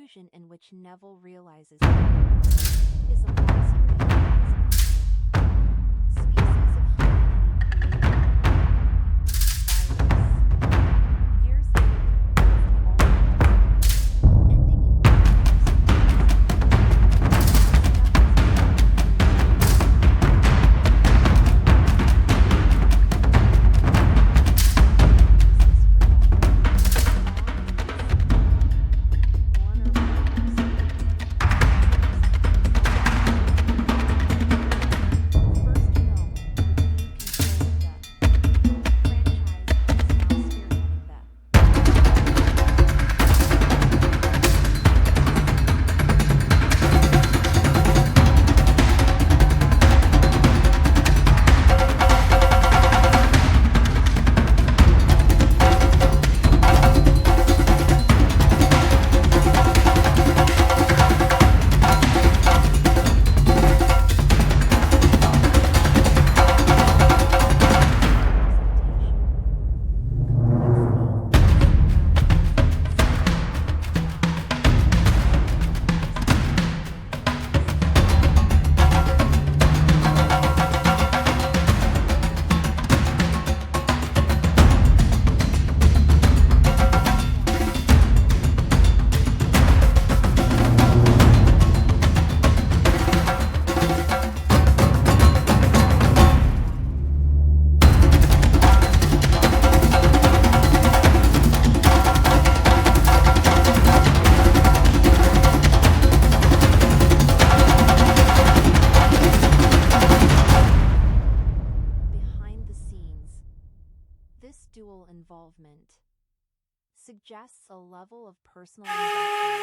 confusion in which Neville realizes he is a monster in the eyes of the world. Species of humanity created virus. Years later, ending in This dual involvement suggests a level of personal investment.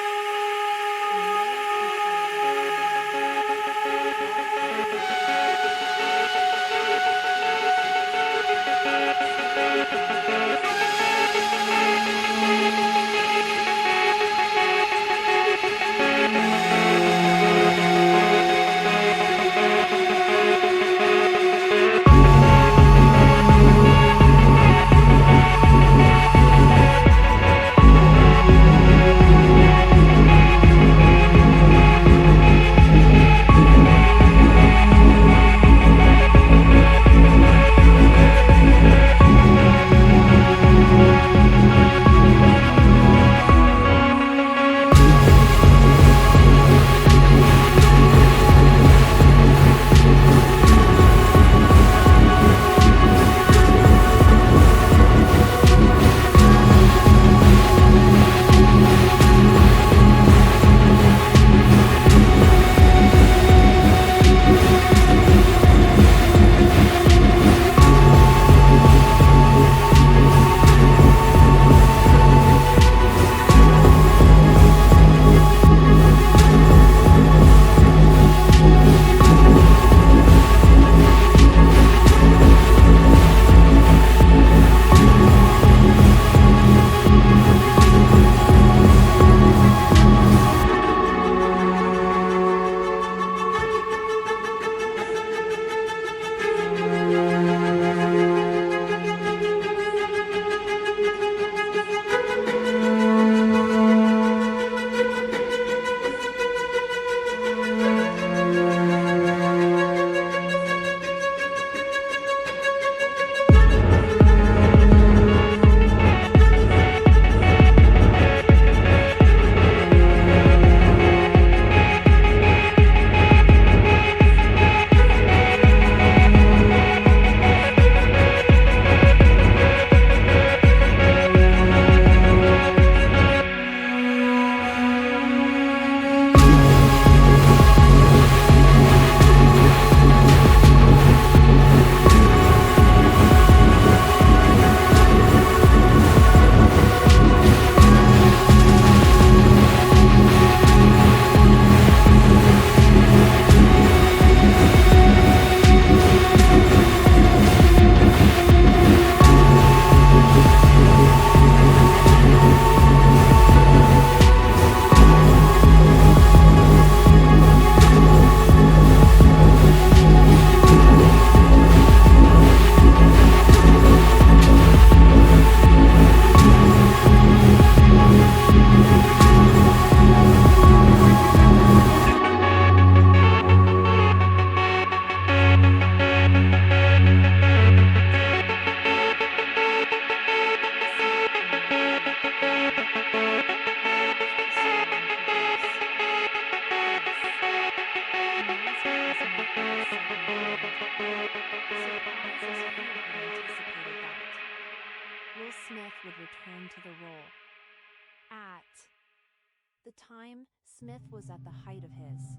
was at the height of his.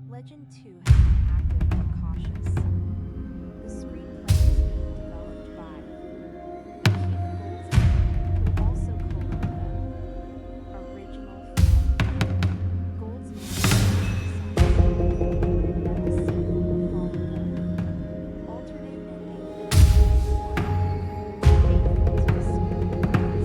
Legend 2 has been active but cautious. The screenplay is being developed by Keith Goldsmith, who also co-wrote the original film. Goldsmith emphasized that the sequel will follow the alternate ending faithful to the spirit of the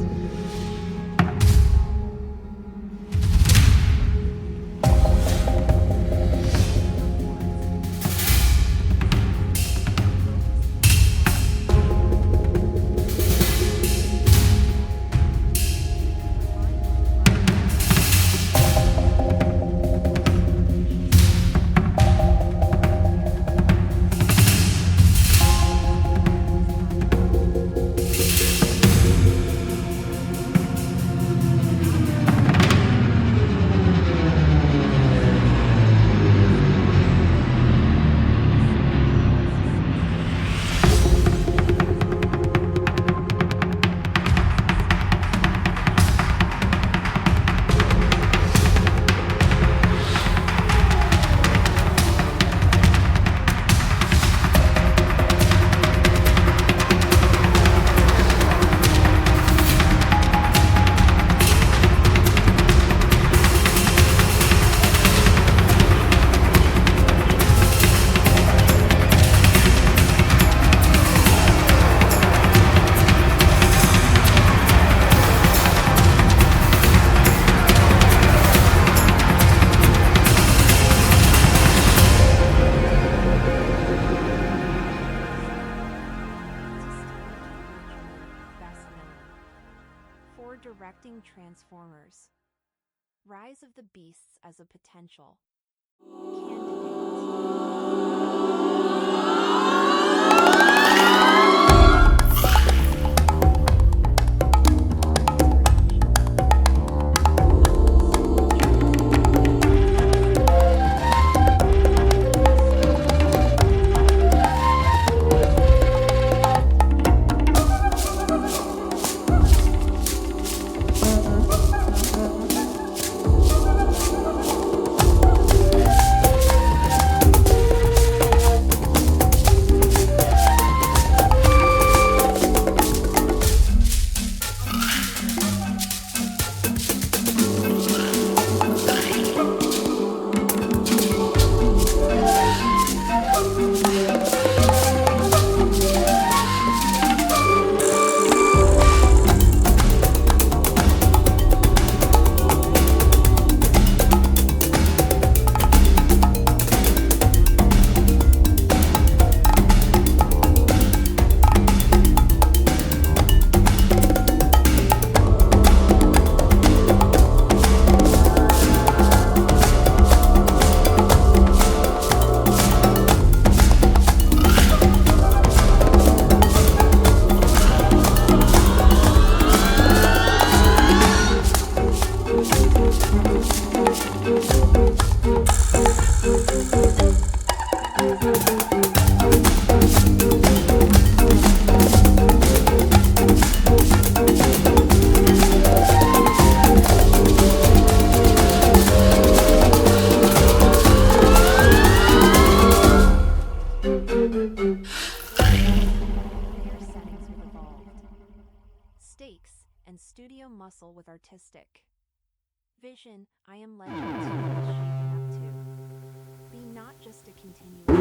for directing Transformers. Rise of the Beasts as a potential stakes and studio muscle with artistic vision. I Am Legend 2 is shaping up to be not just a continuation.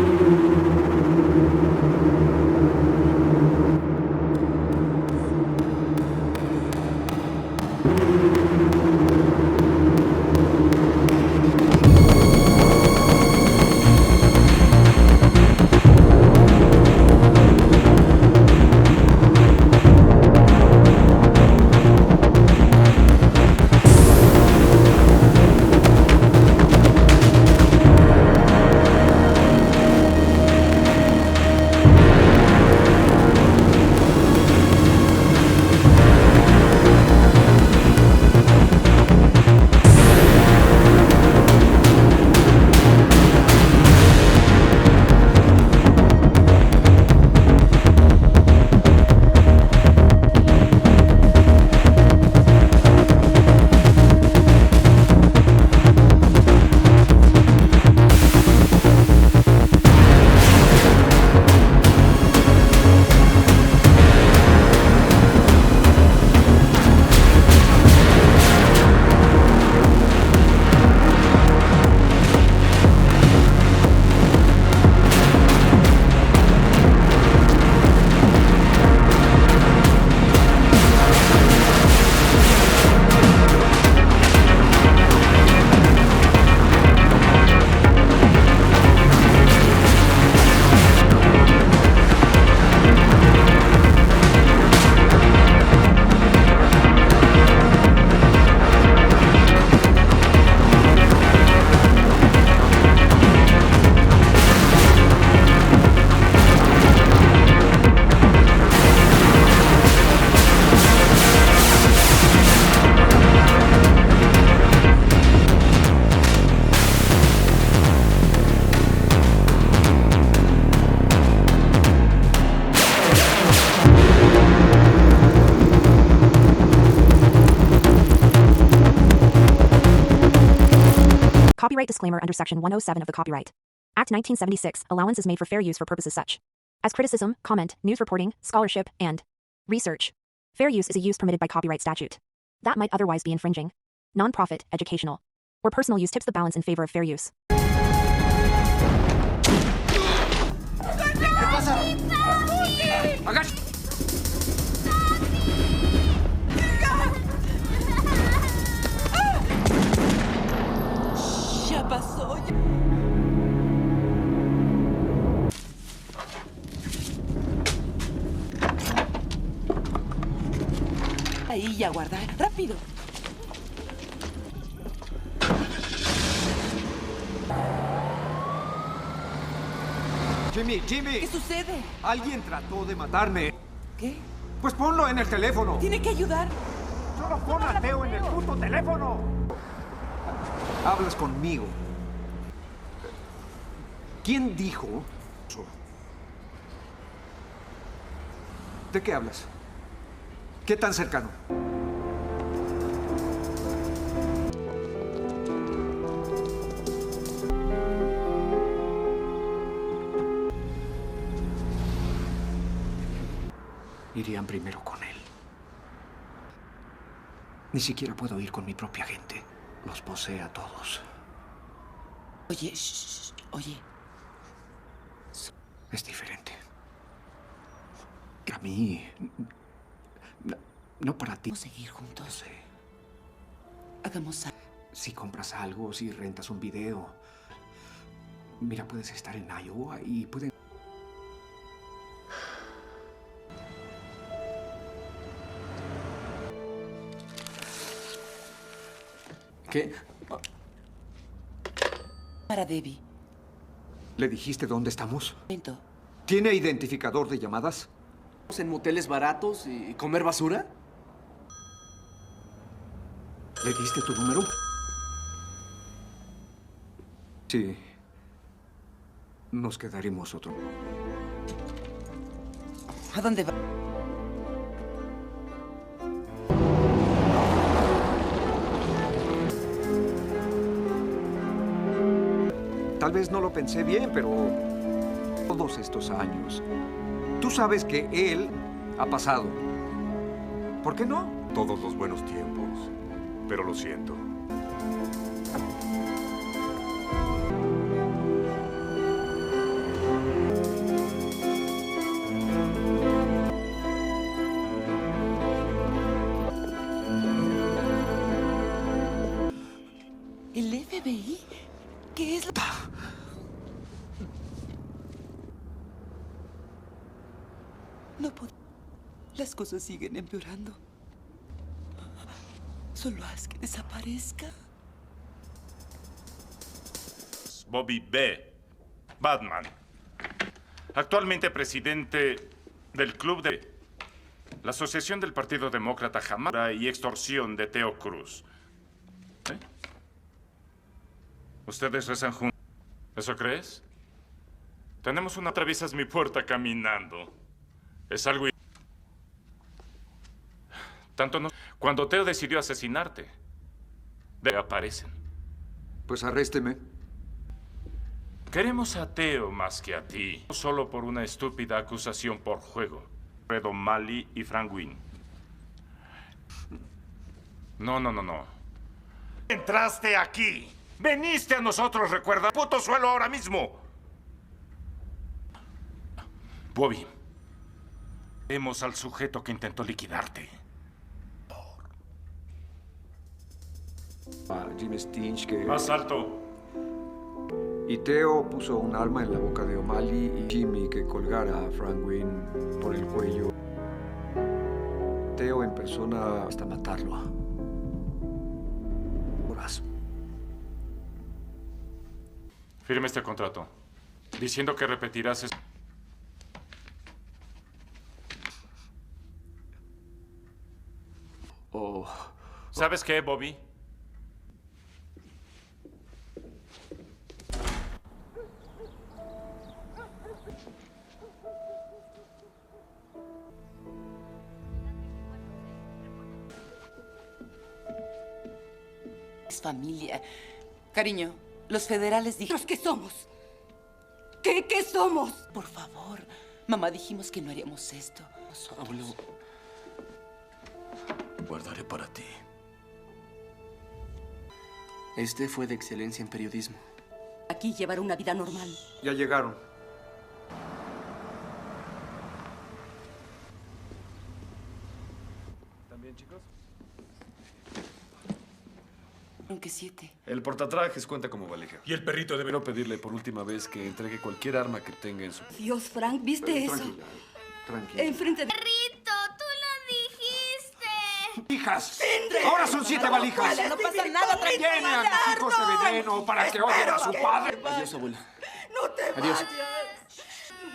Copyright disclaimer under Section 107 of the Copyright Act 1976, allowance is made for fair use for purposes such as criticism, comment, news reporting, scholarship, and research. Fair use is a use permitted by copyright statute that might otherwise be infringing. Non-profit, educational, or personal use tips the balance in favor of fair use. ¿Qué pasa? ¡Agacha! Ya pasó. Ahí ya guardar. ¡Rápido! Jimmy. ¿Qué sucede? Alguien trató de matarme. ¿Qué? Pues ponlo en el teléfono. Tiene que ayudar. Solo pon a Teo en el puto teléfono. Hablas conmigo. ¿Quién dijo eso? ¿De qué hablas? ¿Qué tan cercano? Irían primero con él. Ni siquiera puedo ir con mi propia gente. Los posee a todos. Oye, oye. Es diferente. A mí... No para ti. ¿Vamos a seguir juntos? No sé. Hagamos algo. Si compras algo, si rentas un video. Mira, puedes estar en Iowa y pueden... ¿Qué? Para Debbie. ¿Le dijiste dónde estamos? Momento. ¿Tiene identificador de llamadas? ¿En moteles baratos y comer basura? ¿Le diste tu número? Sí. Nos quedaremos otro. ¿A dónde va? Tal vez no lo pensé bien, pero todos estos años, tú sabes que él ha pasado. ¿Por qué no? Todos los buenos tiempos, pero lo siento. ¿El FBI? ¿Qué es lo...? No puedo... Las cosas siguen empeorando. Solo haz que desaparezca. Bobby B. Batman. Actualmente presidente del club de la Asociación del Partido Demócrata jamás y extorsión de Teo Cruz. ¿Eh? ¿Ustedes rezan juntos? ¿Eso crees? Tenemos una... Atraviesas mi puerta caminando. Es algo... Tanto no... Cuando Teo decidió asesinarte, aparecen. Pues arrésteme. Queremos a Teo más que a ti. No solo por una estúpida acusación por juego. Fredo Mali y Frank Wynn. No. Entraste aquí. Veniste a nosotros, recuerda. Puto suelo ahora mismo. Bobby. Vemos al sujeto que intentó liquidarte. A Jim Stinch que... Más alto. Y Teo puso un arma en la boca de O'Malley y Jimmy que colgara a Frank Wynn por el cuello. Teo en persona hasta matarlo. Horas. Firme este contrato. Diciendo que repetirás eso. Oh. ¿Sabes qué, Bobby? Es familia. Cariño, Los federales dijeron... ¿Qué somos? ¿Qué somos? Por favor, mamá, dijimos que no haríamos esto. Abuelo, guardaré para ti. Este fue de excelencia en periodismo. Aquí llevar una vida normal. Ya llegaron. ¿También, chicos? Aunque 7. El portatrajes cuenta como valija. Y el perrito debe no pedirle por última vez que entregue cualquier arma que tenga en su... Dios, Frank, ¿viste eso? Tranquila, tranquila. Enfrente de... Perrito, tú lo dijiste. ¡Hijas! ¡Ahora son 7 valijas! No pasa nada, tranquila. Tiene a mis hijos de veneno para que odien a su padre. Adiós, abuelo. No te Adiós. vayas.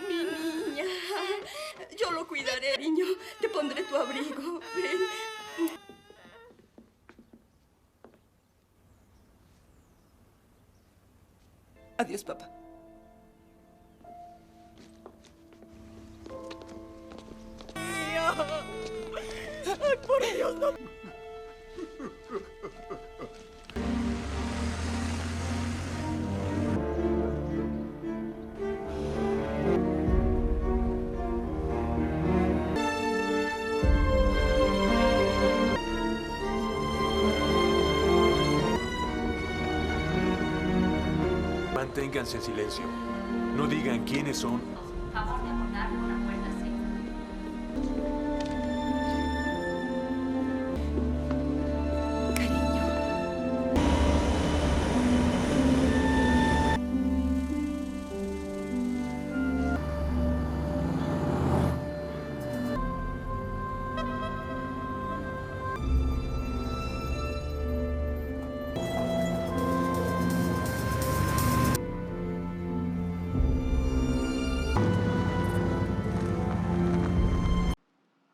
Mi niña. Yo lo cuidaré, niño. Te pondré tu abrigo. Ven. Adiós, papá. Ay, por Dios, no. Manténganse en silencio. No digan quiénes son. Favor de abordar una puerta 6.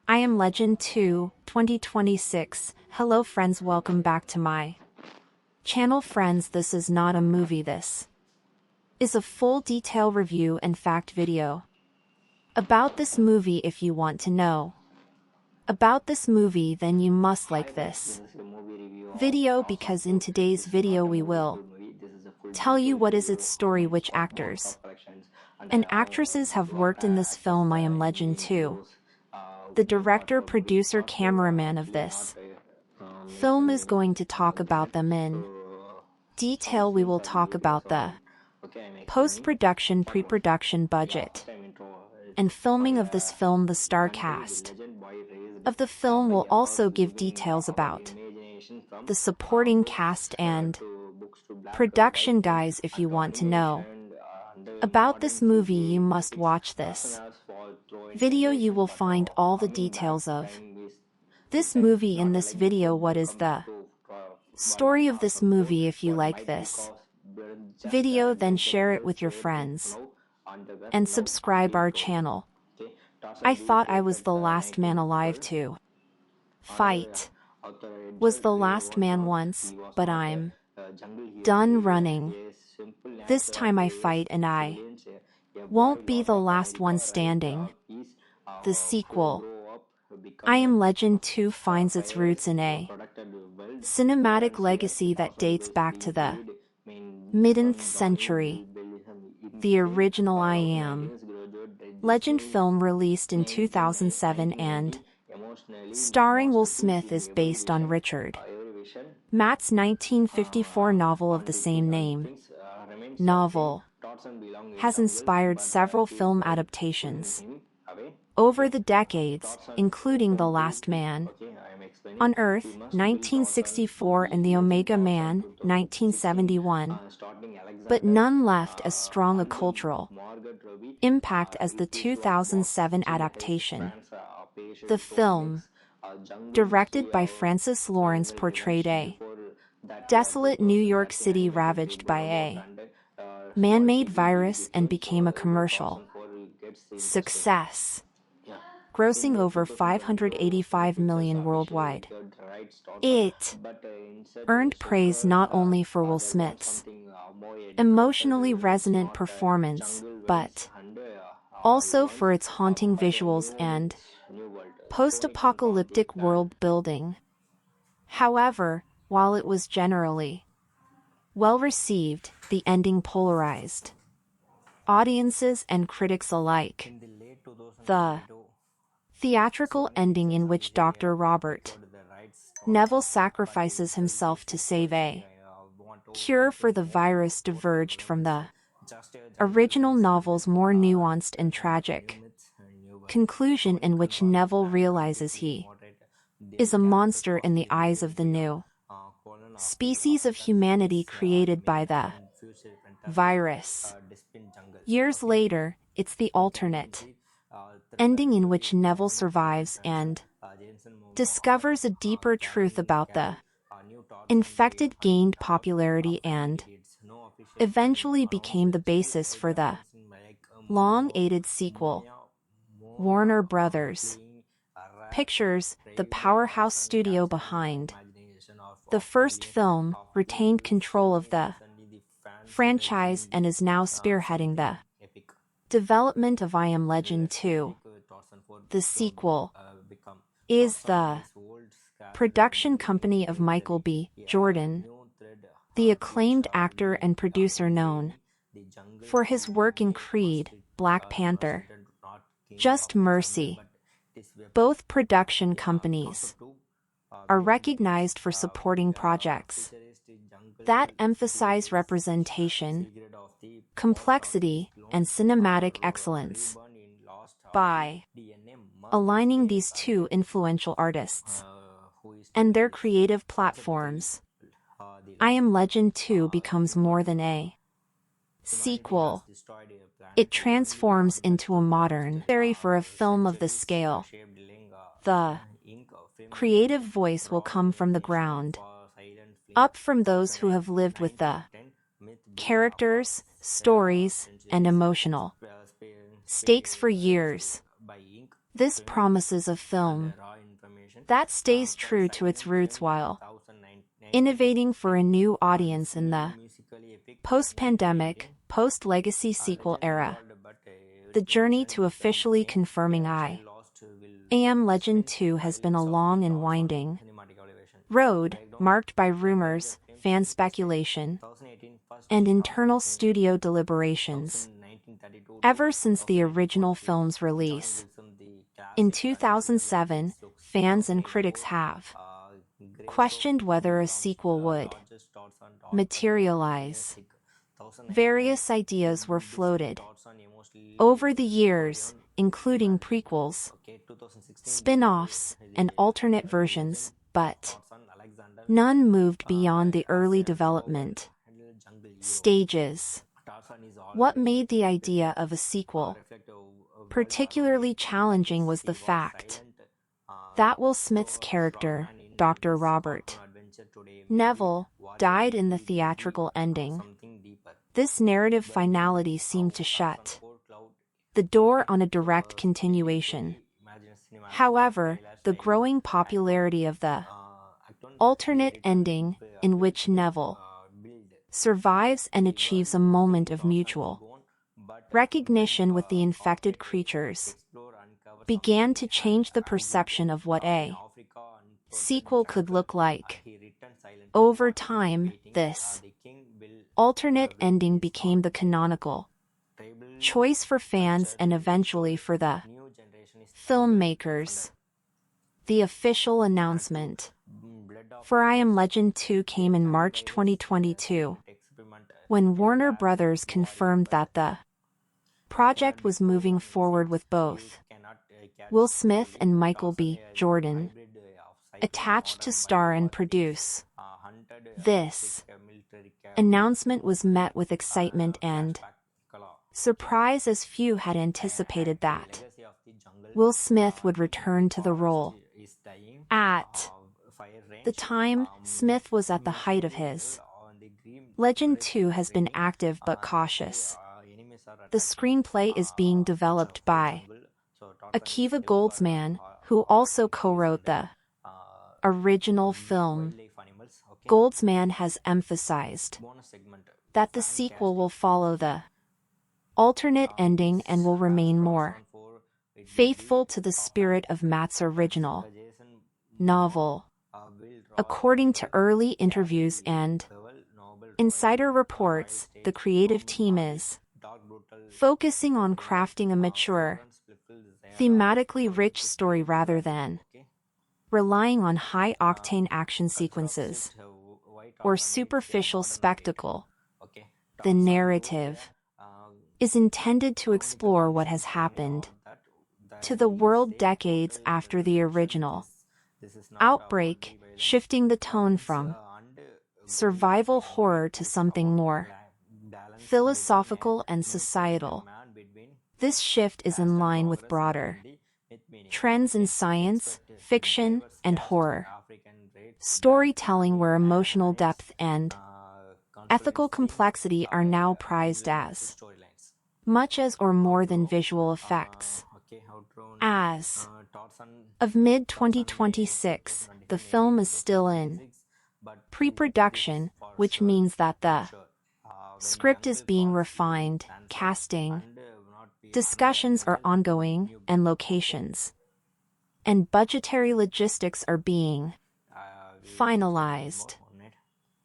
I am Legend 2, 2026. Hello friends, welcome back to my channel. Friends, this is not a movie, this is a full detail review and fact video about this movie. If you want to know about this movie, then you must like this video, because in today's video we will tell you what is its story, which actors and actresses have worked in this film. I am Legend 2. The director, producer, cameraman of this film is going to talk about them in detail. We will talk about the post-production, pre-production budget and filming of this film. The star cast of the film will also give details about the supporting cast and production. Guys, if you want to know about this movie, you must watch this video. You will find all the details of this movie in this video. What is the story of this movie? If you like this video, then share it with your friends and subscribe our channel. I thought I was the last man alive to fight. Was the last man once, but I'm done running. This time I fight and I won't be the last one standing. The sequel, I Am Legend 2, finds its roots in a cinematic legacy that dates back to the mid-9th century. The original I Am Legend film, released in 2007 and starring Will Smith, is based on Richard Matt's 1954 novel of the same name. Novel has inspired several film adaptations over the decades, including The Last Man on Earth, 1964, and The Omega Man, 1971, but none left as strong a cultural impact as the 2007 adaptation. The film, directed by Francis Lawrence, portrayed a desolate New York City ravaged by a man-made virus and became a commercial success, grossing over $585 million worldwide. It earned praise not only for Will Smith's emotionally resonant performance, but also for its haunting visuals and post-apocalyptic world building. However, while it was generally well received, the ending polarized audiences and critics alike. The theatrical ending in which Dr. Robert Neville sacrifices himself to save a cure for the virus diverged from the original novel's more nuanced and tragic conclusion, in which Neville realizes he is a monster in the eyes of the new species of humanity created by the virus. Years later, it's the alternate ending in which Neville survives and discovers a deeper truth about the infected, gained popularity, and eventually became the basis for the long-awaited sequel. Warner Brothers Pictures, the powerhouse studio behind the first film, retained control of the franchise and is now spearheading the development of I Am Legend 2. The sequel is the production company of Michael B. Jordan, the acclaimed actor and producer known for his work in Creed, Black Panther, Just Mercy. Both production companies are recognized for supporting projects that emphasize representation, complexity, and cinematic excellence. By aligning these two influential artists and their creative platforms, I Am Legend 2 becomes more than a sequel. It transforms into a modern theory for a film of this scale. The creative voice will come from the ground up, from those who have lived with the characters, stories, and emotional stakes for years. This promises a film that stays true to its roots while innovating for a new audience in the post-pandemic, post-legacy sequel era. The journey to officially confirming I Am Legend 2 has been a long and winding road, marked by rumors, fan speculation, and internal studio deliberations. Ever since the original film's release in 2007, fans and critics have questioned whether a sequel would materialize. Various ideas were floated over the years, including prequels, spin-offs, and alternate versions, but none moved beyond the early development stages. What made the idea of a sequel particularly challenging was the fact that Will Smith's character, Dr. Robert Neville, died in the theatrical ending. This narrative finality seemed to shut the door on a direct continuation. However, the growing popularity of the alternate ending, in which Neville survives and achieves a moment of mutual recognition with the infected creatures, began to change the perception of what a sequel could look like. Over time, this alternate ending became the canonical choice for fans and eventually for the filmmakers. The official announcement for I Am Legend 2 came in March 2022, when Warner Brothers confirmed that the project was moving forward with both Will Smith and Michael B. Jordan attached to star and produce. This announcement was met with excitement and surprise, as few had anticipated that Will Smith would return to the role. At the time, Smith was at the height of his Legend 2 has been active but cautious. The screenplay is being developed by Akiva Goldsman, who also co-wrote the original film. Goldsman has emphasized that the sequel will follow the alternate ending and will remain more faithful to the spirit of Matt's original novel. According to early interviews and Insider reports the creative team is focusing on crafting a mature, thematically rich story rather than relying on high-octane action sequences or superficial spectacle. The narrative is intended to explore what has happened to the world decades after the original outbreak, shifting the tone from survival horror to something more philosophical and societal. This shift is in line with broader trends in science, fiction, and horror. Storytelling where emotional depth and ethical complexity are now prized as much as or more than visual effects. As of mid-2026, the film is still in pre-production, which means that the script is being refined, casting discussions are ongoing, and locations and budgetary logistics are being finalized.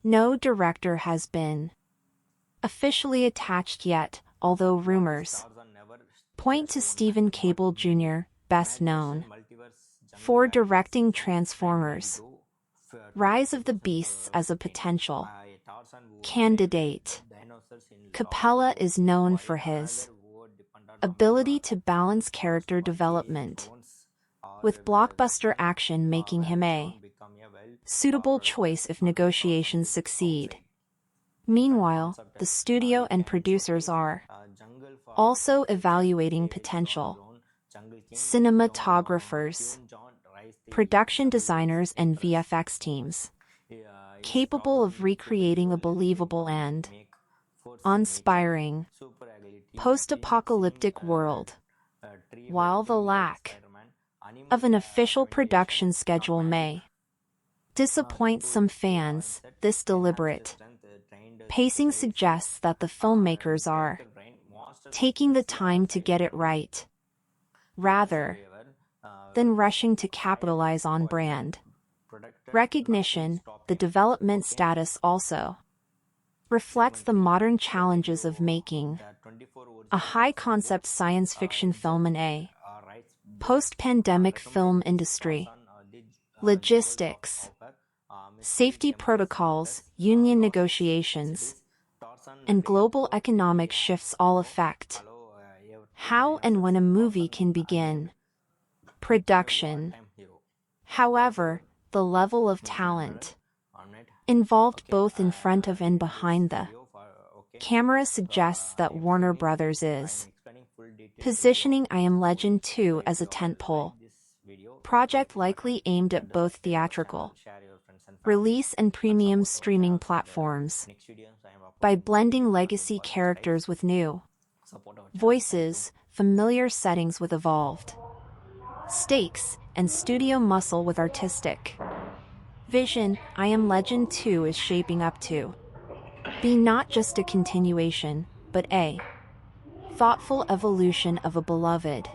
No director has been officially attached yet, although rumors point to Stephen Cable Jr., best known for directing Transformers: Rise of the Beasts as a potential candidate. Capella is known for his ability to balance character development with blockbuster action, making him a suitable choice if negotiations succeed. Meanwhile, the studio and producers are also evaluating potential cinematographers, production designers, and VFX teams capable of recreating a believable and inspiring post-apocalyptic world. While the lack of an official production schedule may disappoint some fans, this deliberate pacing suggests that the filmmakers are taking the time to get it right, rather than rushing to capitalize on brand recognition. The development status also reflects the modern challenges of making a high-concept science fiction film in a post-pandemic film industry. Logistics, safety protocols, union negotiations, and global economic shifts all affect how and when a movie can begin production. However, the level of talent involved both in front of and behind the camera suggests that Warner Brothers is positioning I Am Legend 2 as a tentpole project, likely aimed at both theatrical release and premium streaming platforms. By blending legacy characters with new voices, familiar settings with evolved stakes, and studio muscle with artistic vision, I Am Legend 2 is shaping up to be not just a continuation, but a thoughtful evolution of a beloved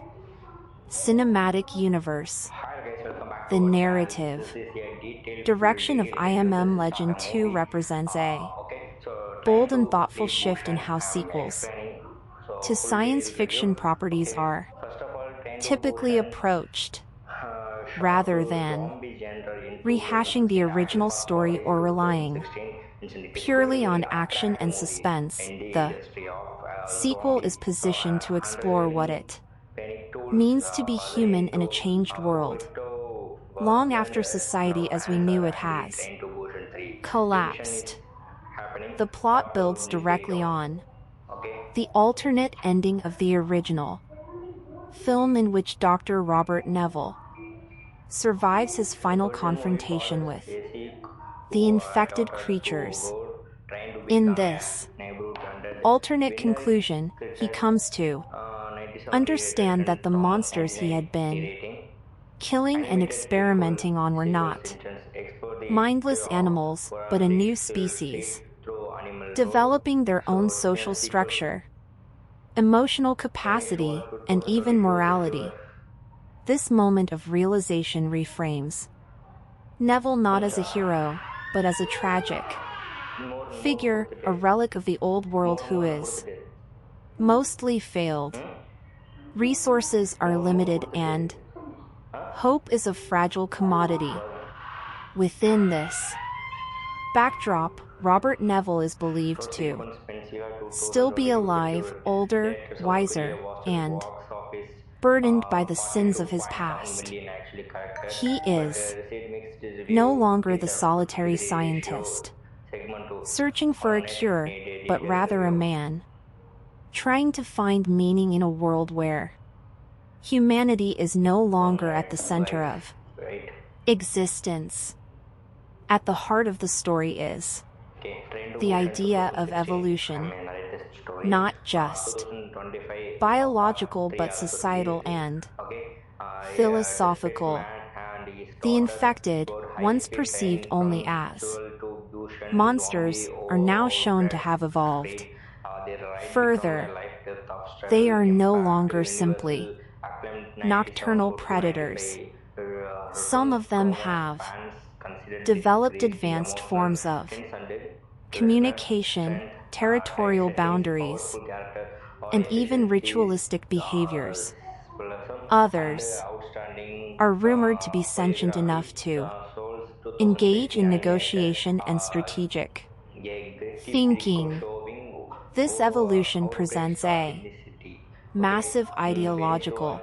cinematic universe. The narrative direction of I Am Legend 2 represents a bold and thoughtful shift in how sequels to science fiction properties are typically approached, rather than rehashing the original story or relying purely on action and suspense. The sequel is positioned to explore what it means to be human in a changed world, long after society as we knew it has collapsed. The plot builds directly on the alternate ending of the original film, in which Dr. Robert Neville survives his final confrontation with the infected creatures. In this alternate conclusion, he comes to understand that the monsters he had been killing and experimenting on were not mindless animals, but a new species, developing their own social structure, emotional capacity, and even morality. This moment of realization reframes Neville not as a hero, but as a tragic Figure, a relic of the old world who is mostly failed. Resources are limited and hope is a fragile commodity. Within this backdrop, Robert Neville is believed to still be alive, older, wiser, and burdened by the sins of his past. He is no longer the solitary scientist, searching for a cure, but rather a man trying to find meaning in a world where humanity is no longer at the center of existence. At the heart of the story is the idea of evolution, not just biological but societal and philosophical. The infected, once perceived only as monsters, are now shown to have evolved. Further, they are no longer simply nocturnal predators. Some of them have developed advanced forms of communication, territorial boundaries, and even ritualistic behaviors. Others are rumored to be sentient enough to engage in negotiation and strategic thinking. This evolution presents a massive ideological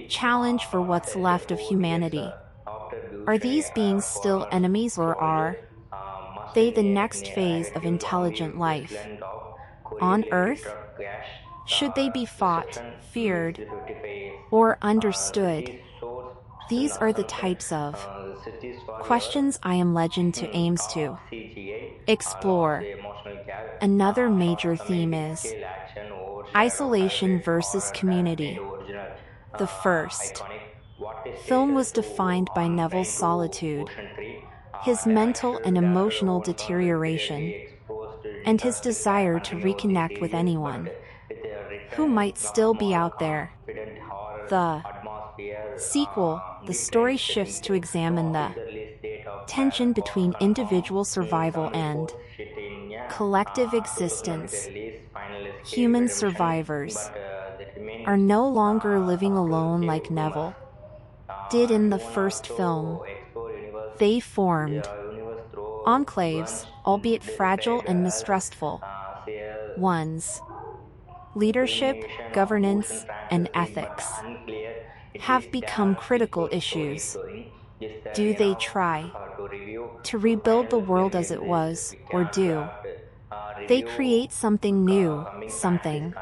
challenge for what's left of humanity. Are these beings still enemies, or are they the next phase of intelligent life on Earth? Should they be fought, feared, or understood? These are the types of questions I Am Legend 2 aims to explore. Another major theme is isolation versus community. The first film was defined by Neville's solitude, his mental and emotional deterioration, and his desire to reconnect with anyone who might still be out there. The sequel, the story shifts to examine the tension between individual survival and collective existence. Human survivors are no longer living alone like Neville did in the first film. They formed enclaves, albeit fragile and mistrustful ones. Leadership, governance, and ethics have become critical issues. Do they try to rebuild the world as it was, or do they create something new, something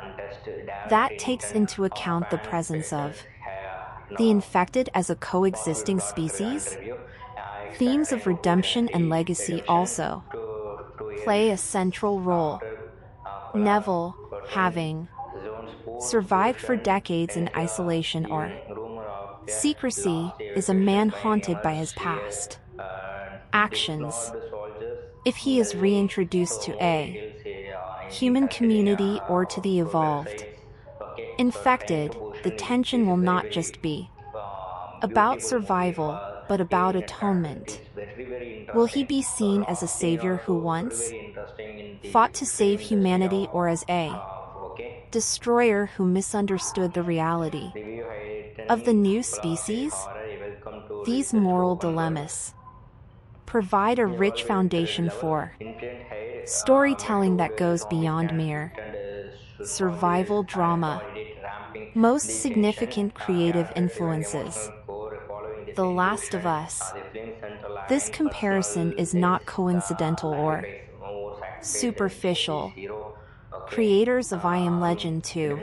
that takes into account the presence of the infected as a coexisting species? Themes of redemption and legacy also play a central role. Neville, having survived for decades in isolation or secrecy, is a man haunted by his past actions. If he is reintroduced to a human community or to the evolved infected, the tension will not just be about survival, but about atonement. Will he be seen as a savior who once fought to save humanity, or as a destroyer who misunderstood the reality of the new species? These moral dilemmas provide a rich foundation for storytelling that goes beyond mere survival drama. Most significant creative influences: The Last of Us. This comparison is not coincidental or superficial. Creators of I Am Legend 2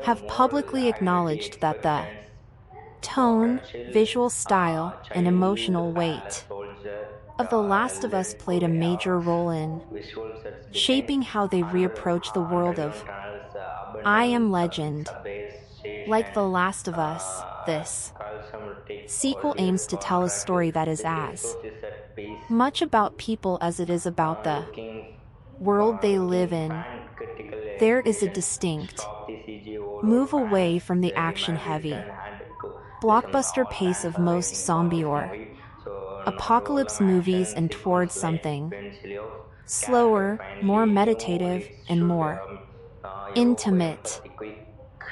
have publicly acknowledged that the tone, visual style, and emotional weight of The Last of Us played a major role in shaping how they reapproach the world of I Am Legend. Like The Last of Us, this sequel aims to tell a story that is as much about people as it is about the world they live in. There is a distinct move away from the action-heavy blockbuster pace of most zombie or apocalypse movies and towards something slower, more meditative, and more intimate.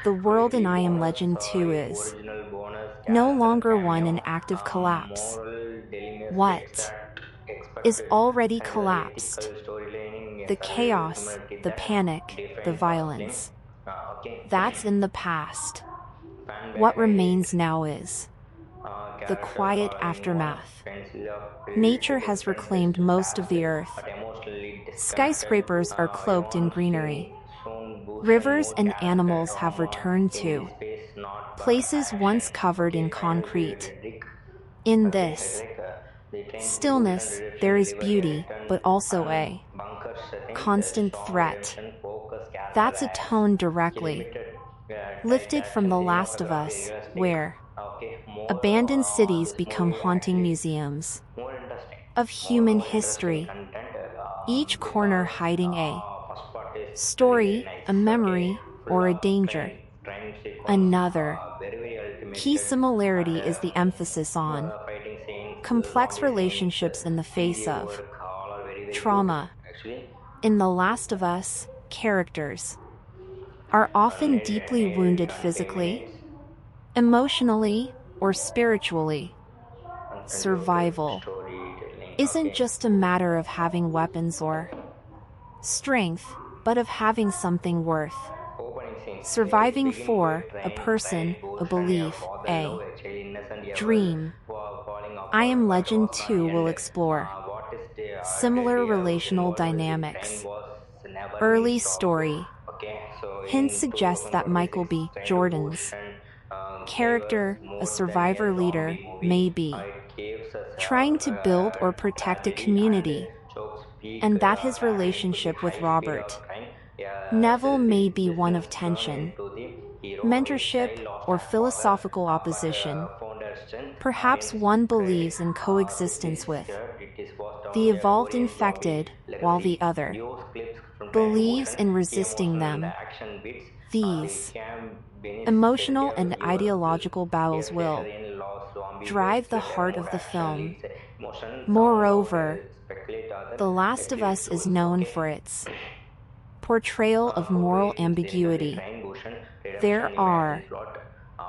The world in I Am Legend 2 is no longer one in active collapse. What is already collapsed? The chaos, the panic, the violence. That's in the past. What remains now is the quiet aftermath. Nature has reclaimed most of the earth. Skyscrapers are cloaked in greenery. Rivers and animals have returned to places once covered in concrete. In this stillness, there is beauty, but also a constant threat. That's a tone directly lifted from The Last of Us, where abandoned cities become haunting museums of human history, each corner hiding a story, a memory, or a danger. Another key similarity is the emphasis on complex relationships in the face of trauma. In The Last of Us, characters are often deeply wounded physically, emotionally, or spiritually. Survival isn't just a matter of having weapons or strength, but of having something worth surviving for, a person, a belief, a dream. I Am Legend 2 will explore similar relational dynamics. Early story hints suggest that Michael B. Jordan's character, a survivor leader, may be trying to build or protect a community, and that his relationship with Robert Neville may be one of tension, mentorship, or philosophical opposition. Perhaps one believes in coexistence with the evolved infected, while the other believes in resisting them. These emotional and ideological battles will drive the heart of the film. Moreover, The Last of Us is known for its portrayal of moral ambiguity. There are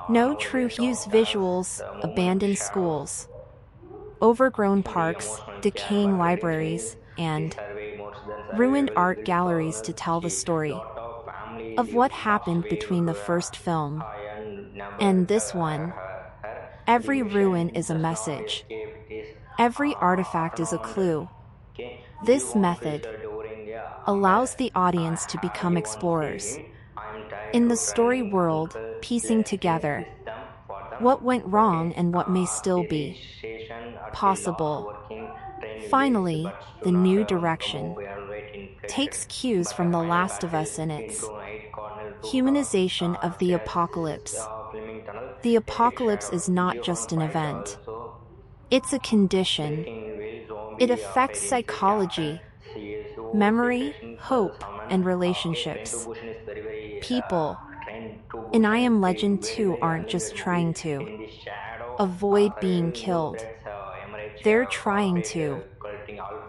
no true use visuals, abandoned schools, overgrown parks, decaying libraries, and ruined art galleries to tell the story of what happened between the first film and this one. Every ruin is a message. Every artifact is a clue. This method allows the audience to become explorers in the story world, piecing together what went wrong and what may still be possible. Finally, the new direction takes cues from The Last of Us in its humanization of the apocalypse. The apocalypse is not just an event. It's a condition. It affects psychology, memory, hope, and relationships. People in I Am Legend 2 aren't just trying to avoid being killed. They're trying to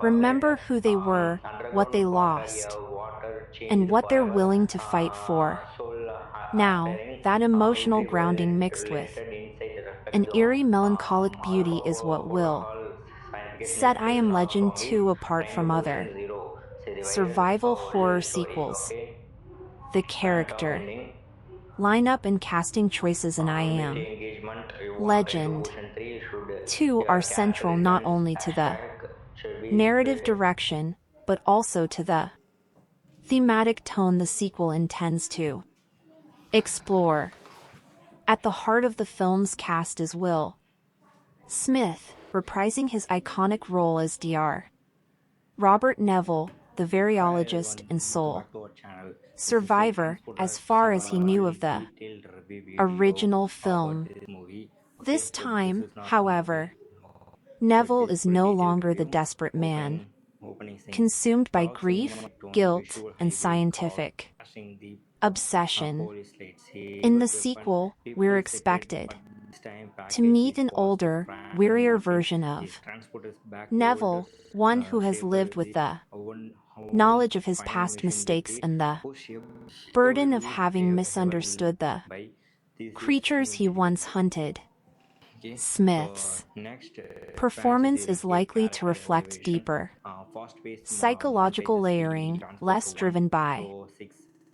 remember who they were, what they lost, and what they're willing to fight for. Now, that emotional grounding mixed with an eerie melancholic beauty is what will set I Am Legend 2 apart from other survival horror sequels. The character lineup and casting choices in I Am Legend 2 are central not only to the narrative direction, but also to the thematic tone the sequel intends to explore. At the heart of the film's cast is Will Smith, reprising his iconic role as Dr. Robert Neville, the variologist and sole survivor, as far as he knew of the original film. This time, however, Neville is no longer the desperate man, consumed by grief, guilt, and scientific obsession. In the sequel, we're expected to meet an older, wearier version of Neville, one who has lived with the knowledge of his past mistakes and the burden of having misunderstood the creatures he once hunted. Smith's performance is likely to reflect deeper psychological layering, less driven by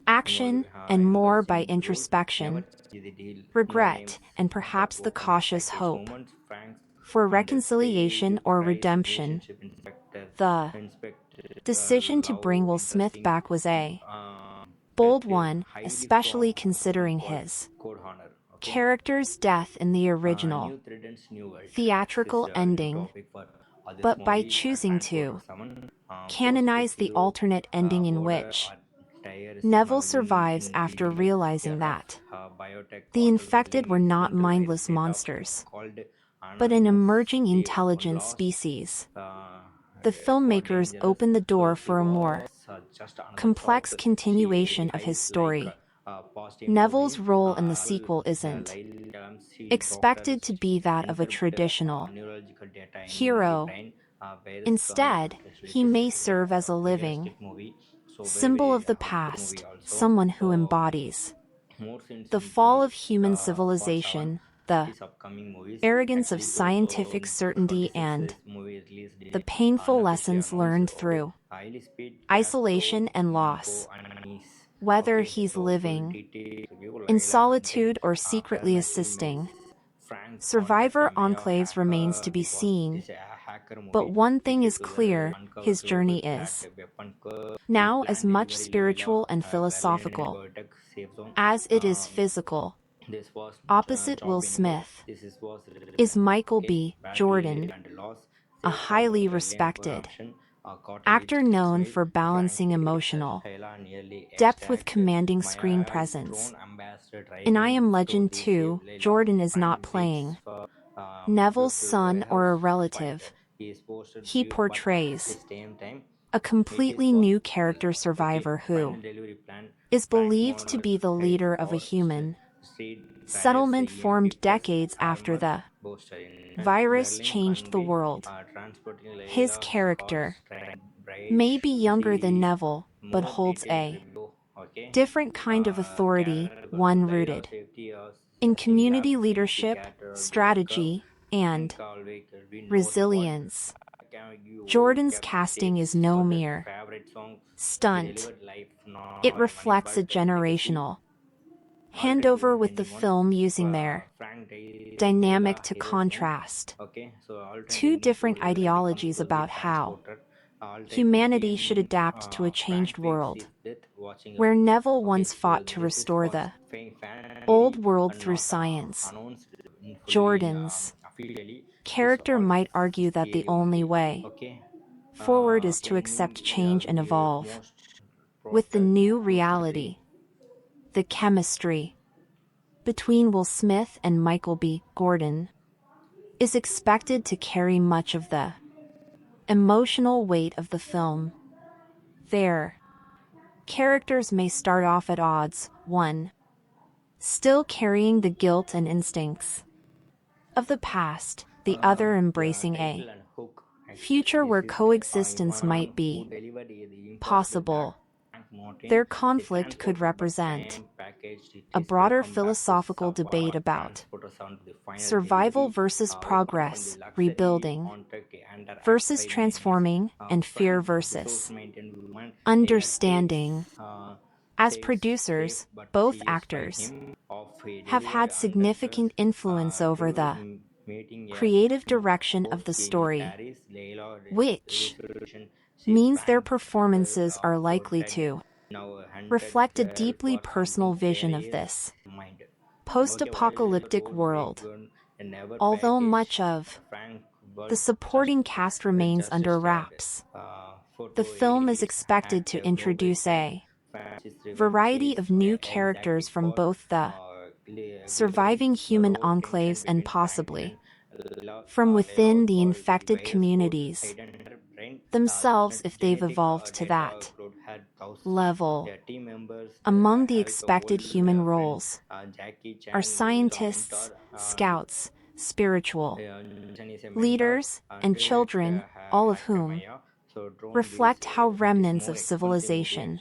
action and more by introspection, regret, and perhaps the cautious hope for reconciliation or redemption. The decision to bring Will Smith back was a bold one, especially considering his character's death in the original theatrical ending. But by choosing to canonize the alternate ending in which Neville survives after realizing that the infected were not mindless monsters, but an emerging intelligent species, the filmmakers open the door for a more complex continuation of his story. Neville's role in the sequel isn't expected to be that of a traditional hero. Instead, he may serve as a living symbol of the past, someone who embodies the fall of human civilization, the arrogance of scientific certainty, and the painful lessons learned through isolation and loss. Whether he's living in solitude or secretly assisting survivor enclaves remains to be seen. But one thing is clear, his journey is now as much spiritual and philosophical as it is physical. Opposite Will Smith is Michael B. Jordan, a highly respected actor known for balancing emotional depth with commanding screen presence. In I Am Legend 2, Jordan is not playing Neville's son or a relative. He portrays a completely new character, Survivor, who is believed to be the leader of a human settlement formed decades after the virus changed the world. His character may be younger than Neville, but holds a different kind of authority, one rooted in community leadership, strategy, and resilience. Jordan's casting is no mere stunt. It reflects a generational handover, with the film using their dynamic to contrast two different ideologies about how humanity should adapt to a changed world. Where Neville once fought to restore the old world through science, Jordan's character might argue that the only way forward is to accept change and evolve with the new reality. The chemistry between Will Smith and Michael B. Jordan is expected to carry much of the emotional weight of the film. Their characters may start off at odds, one still carrying the guilt and instincts of the past, the other embracing a future where coexistence might be possible. Their conflict could represent a broader philosophical debate about survival versus progress, rebuilding versus transforming, and fear versus understanding. As producers, both actors have had significant influence over the creative direction of the story, which means their performances are likely to reflect a deeply personal vision of this post-apocalyptic world. Although much of the supporting cast remains under wraps, the film is expected to introduce a variety of new characters from both the surviving human enclaves and possibly from within the infected communities themselves if they've evolved to that level. Among the expected human roles are scientists, scouts, spiritual leaders, and children, all of whom reflect how remnants of civilization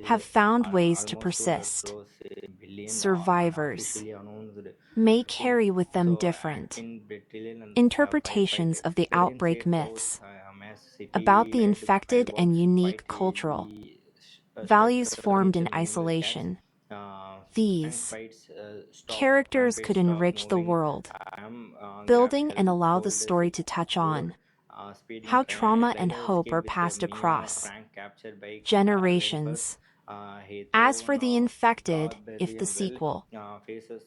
have found ways to persist. Survivors may carry with them different interpretations of the outbreak myths about the infected and unique cultural values formed in isolation. These characters could enrich the world, building and allow the story to touch on how trauma and hope are passed across generations. As for the infected, if the sequel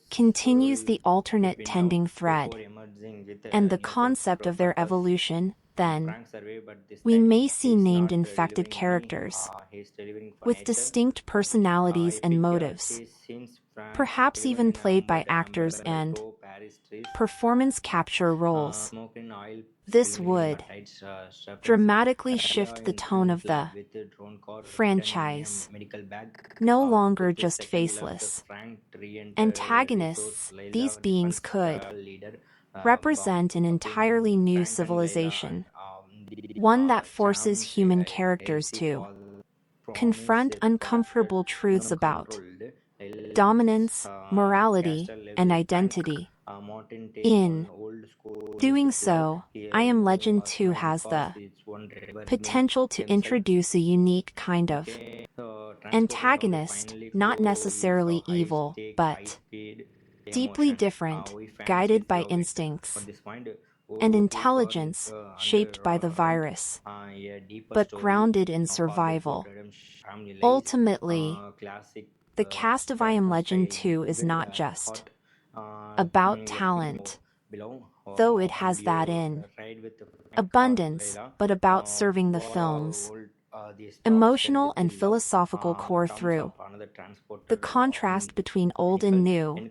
continues the alternate tending thread and the concept of their evolution, then we may see named infected characters with distinct personalities and motives, perhaps even played by actors and performance capture roles. This would dramatically shift the tone of the franchise. No longer just faceless antagonists, these beings could represent an entirely new civilization, one that forces human characters to confront uncomfortable truths about dominance, morality, and identity. In doing so, I Am Legend 2 has the potential to introduce a unique kind of antagonist, not necessarily evil, but deeply different, guided by instincts and intelligence shaped by the virus, but grounded in survival. Ultimately, the cast of I Am Legend 2 is not just about talent, though it has that in abundance, but about serving the film's emotional and philosophical core through the contrast between old and new,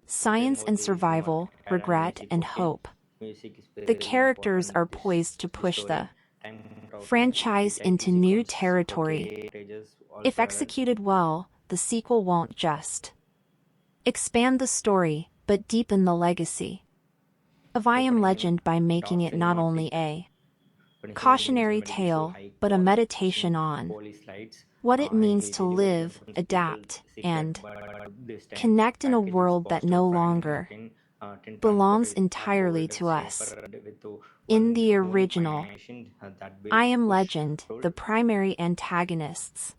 science and survival, regret and hope. The characters are poised to push the franchise into new territory. If executed well, the sequel won't just expand the story, but deepen the legacy of I Am Legend by making it not only a cautionary tale, but a meditation on what it means to live, adapt, and connect in a world that no longer belongs entirely to us. In the original I Am Legend, the primary antagonists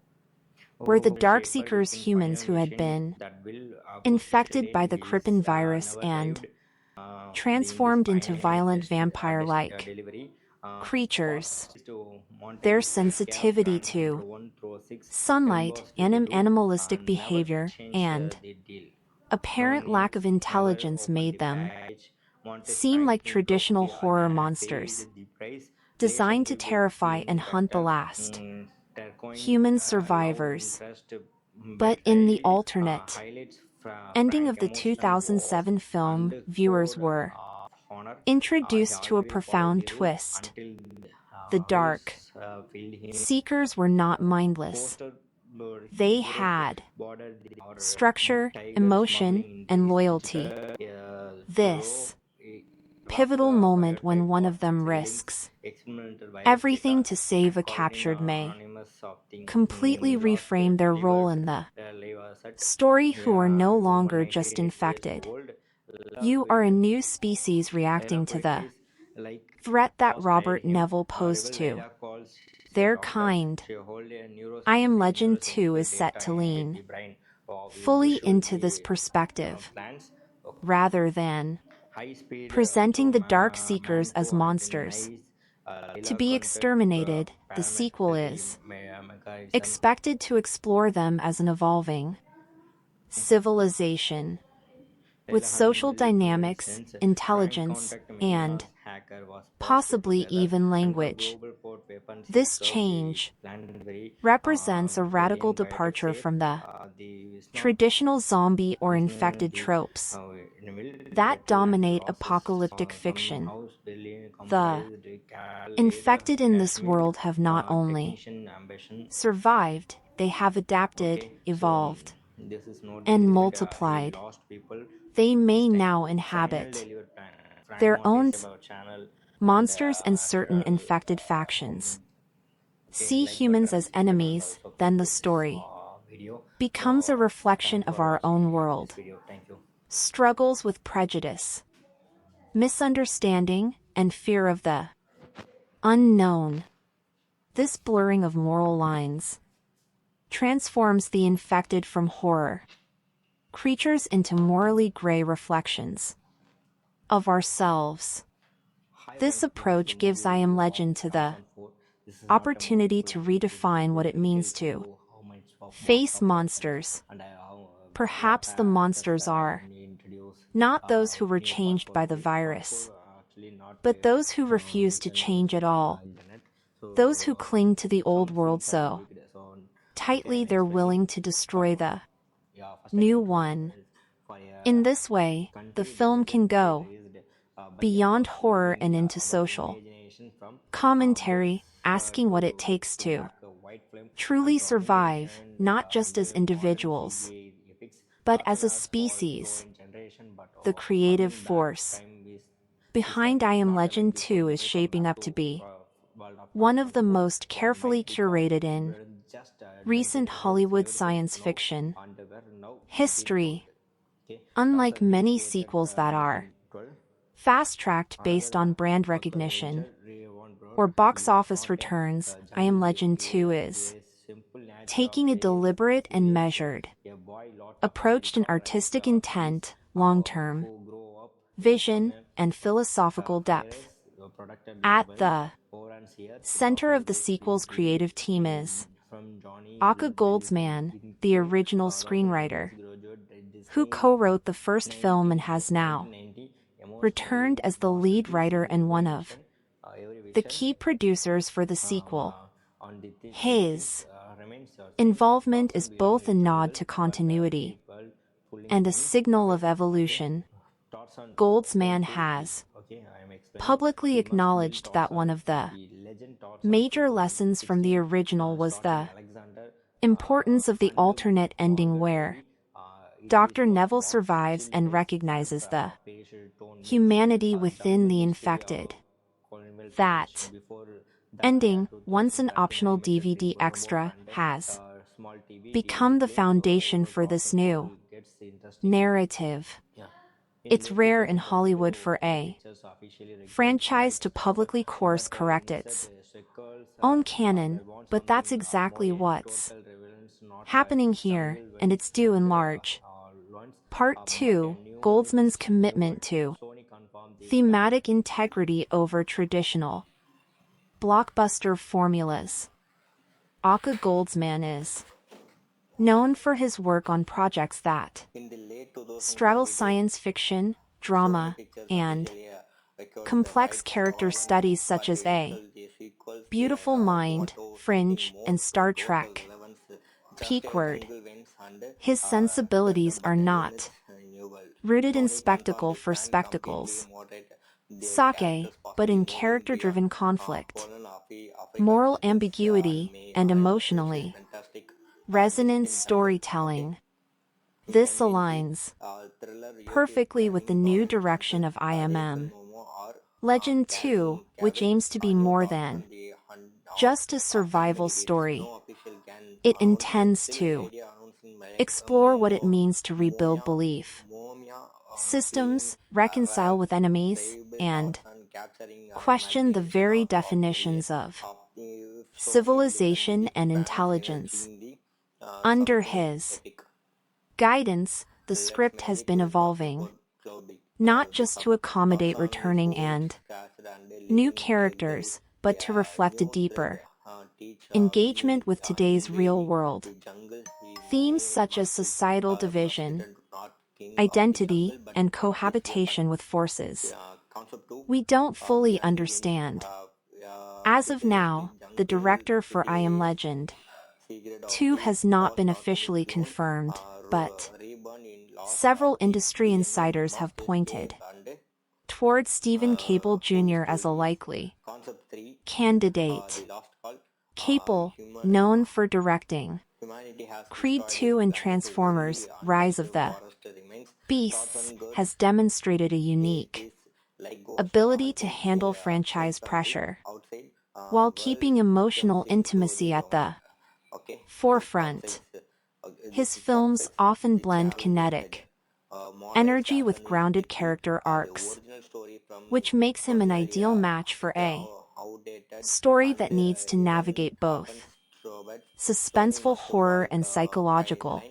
were the Darkseekers, humans who had been infected by the Crippen virus and transformed into violent vampire-like creatures. Their sensitivity to sunlight, animalistic behavior, and apparent lack of intelligence made them seem like traditional horror monsters, designed to terrify and hunt the last human survivors. But in the alternate ending of the 2007 film, viewers were introduced to a profound twist. The Dark Seekers were not mindless. They had structure, emotion, and loyalty. This pivotal moment when one of them risks everything to save a captured may completely reframe their role in the story, who are no longer just infected. You are a new species reacting to the threat that Robert Neville posed to their kind. I Am Legend 2 is set to lean fully into this perspective, rather than presenting the Dark Seekers as monsters to be exterminated. The sequel is expected to explore them as an evolving civilization with social dynamics, intelligence, and possibly even language. This change represents a radical departure from the traditional zombie or infected tropes that dominate apocalyptic fiction. The Infected in this world have not only survived, they have adapted, evolved, and multiplied. They may now inhabit their own monsters and certain infected factions. See humans as enemies, then the story becomes a reflection of our own world. Struggles with prejudice, misunderstanding, and fear of the unknown. This blurring of moral lines transforms the infected from horror creatures into morally gray reflections of ourselves. This approach gives I Am Legend to the opportunity to redefine what it means to face monsters. Perhaps the monsters are not those who were changed by the virus, but those who refuse to change at all. Those who cling to the old world so tightly they're willing to destroy the new one. In this way, the film can go beyond horror and into social commentary, asking what it takes to truly survive, not just as individuals, but as a species. The creative force behind I Am Legend 2 is shaping up to be one of the most carefully curated in recent Hollywood science fiction history. Unlike many sequels that are fast-tracked based on brand recognition or box office returns, I Am Legend 2 is taking a deliberate and measured approach in artistic intent, long-term vision, and philosophical depth. At the center of the sequel's creative team is Aka Goldsman, the original screenwriter, who co-wrote the first film and has now returned as the lead writer and one of the key producers for the sequel. His involvement is both a nod to continuity and a signal of evolution. Goldsman has publicly acknowledged that one of the major lessons from the original was the importance of the alternate ending where Dr. Neville survives and recognizes the humanity within the infected. That ending, once an optional DVD extra, has become the foundation for this new narrative. It's rare in Hollywood for a franchise to publicly course correct its own canon, but that's exactly what's happening here, and it's due in large Part 2, Goldsman's commitment to thematic integrity over traditional blockbuster formulas. Aka Goldsman is known for his work on projects that straddle science fiction, drama, and complex character studies such as A Beautiful Mind, Fringe, and Star Trek. Peakward. His sensibilities are not rooted in spectacle for spectacle's sake, but in character-driven conflict, moral ambiguity, and emotionally resonant storytelling. This aligns perfectly with the new direction of I Am Legend 2, which aims to be more than just a survival story. It intends to explore what it means to rebuild belief systems, reconcile with enemies, and question the very definitions of civilization and intelligence. Under his guidance, the script has been evolving, not just to accommodate returning and new characters, but to reflect a deeper engagement with today's real world. Themes such as societal division, identity, and cohabitation with forces we don't fully understand. As of now, the director for I Am Legend 2 has not been officially confirmed, but several industry insiders have pointed towards Stephen Cable Jr. as a likely Candidate. Capel, known for directing Creed 2 and Transformers: Rise of the Beasts, has demonstrated a unique ability to handle franchise pressure while keeping emotional intimacy at the forefront. His films often blend kinetic energy with grounded character arcs, which makes him an ideal match for a story that needs to navigate both suspenseful horror and psychological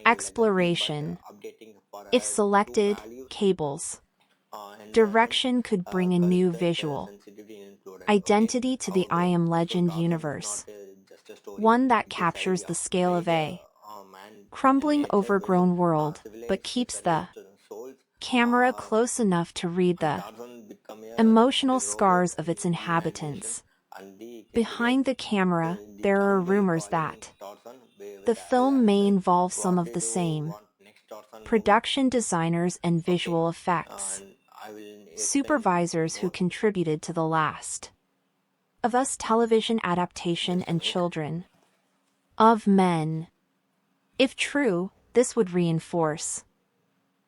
exploration. If selected, Cable's direction could bring a new visual identity to the I Am Legend universe, one that captures the scale of a crumbling, overgrown world, but keeps the camera close enough to read the emotional scars of its inhabitants. Behind the camera, there are rumors that the film may involve some of the same production designers and visual effects supervisors who contributed to The Last of Us television adaptation and Children of Men. If true, this would reinforce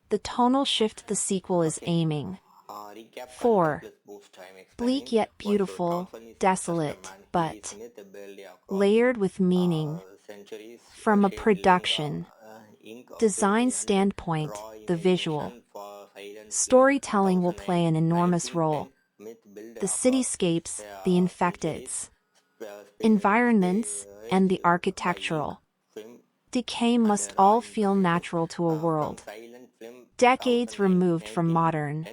the tonal shift the sequel is aiming for. Bleak yet beautiful, desolate, but layered with meaning. From a production design standpoint, the visual storytelling will play an enormous role. The cityscapes, the infecteds, environments, and the architectural decay must all feel natural to a world decades removed from modern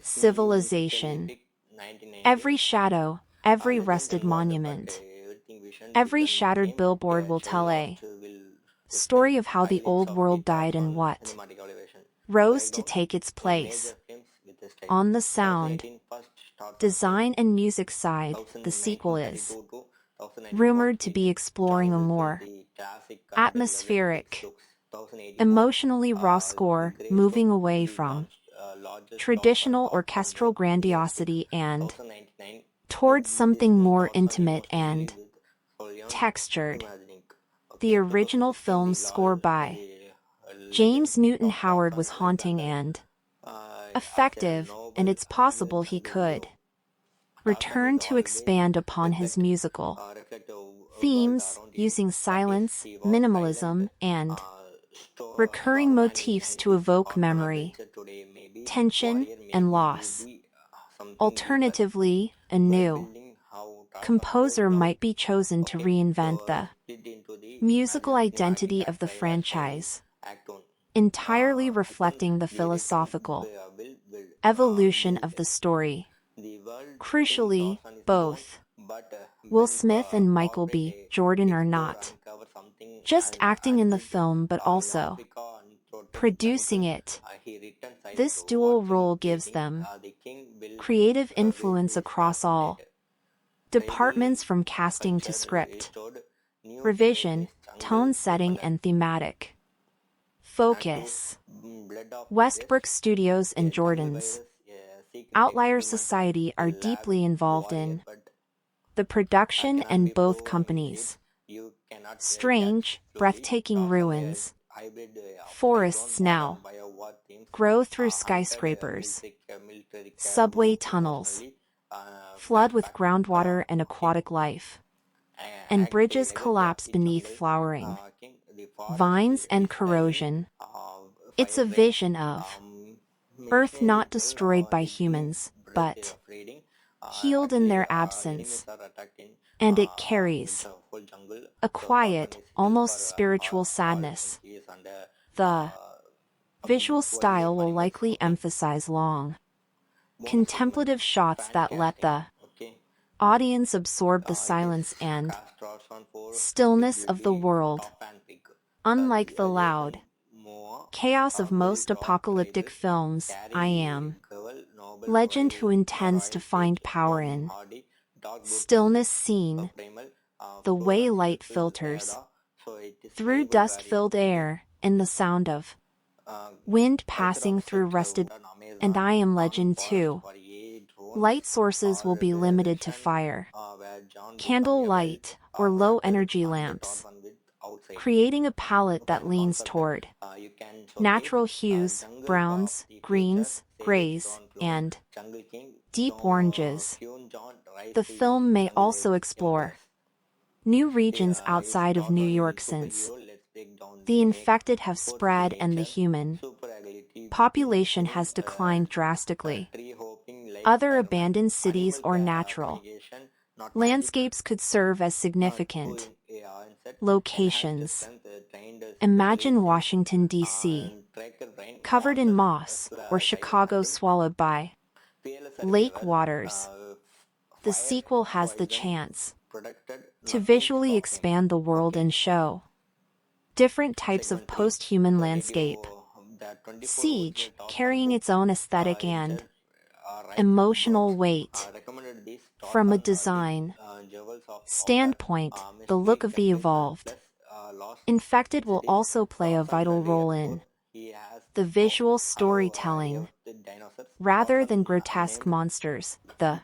civilization. Every shadow, every rusted monument, every shattered billboard will tell a story of how the old world died and what rose to take its place. On the sound, design and music side, the sequel is rumored to be exploring a more atmospheric, emotionally raw score, moving away from traditional orchestral grandiosity and towards something more intimate and textured. The original film's score by James Newton Howard was haunting and effective, and it's possible he could return to expand upon his musical themes, using silence, minimalism, and recurring motifs to evoke memory, tension, and loss. Alternatively, a new composer might be chosen to reinvent the musical identity of the franchise, entirely reflecting the philosophical evolution of the story. Crucially, both Will Smith and Michael B. Jordan are not just acting in the film but also producing it. This dual role gives them creative influence across all departments, from casting to script revision, tone setting, and thematic focus. Westbrook Studios and Jordan's Outlier Society are deeply involved in the production, and both companies' strange, breathtaking ruins, forests now grow through skyscrapers, subway tunnels flood with groundwater and aquatic life, and bridges collapse beneath flowering vines and corrosion. It's a vision of Earth not destroyed by humans, but healed in their absence. And it carries a quiet, almost spiritual sadness. The visual style will likely emphasize long, contemplative shots that let the audience absorb the silence and stillness of the world. Unlike the loud chaos of most apocalyptic films, I Am Legend, who intends to find power in stillness seen, the way light filters through dust-filled air, and the sound of wind passing through rusted. And I Am Legend 2 Light sources will be limited to fire, candle light, or low-energy lamps, creating a palette that leans toward natural hues, browns, greens, grays, and deep oranges. The film may also explore new regions outside of New York since the infected have spread and the human population has declined drastically. Other abandoned cities or natural landscapes could serve as significant locations. Imagine Washington, D.C., covered in moss, or Chicago swallowed by lake waters. The sequel has the chance to visually expand the world and show different types of post-human landscape. Siege, carrying its own aesthetic and emotional weight. From a design standpoint, the look of the evolved infected will also play a vital role in the visual storytelling. Rather than grotesque monsters, the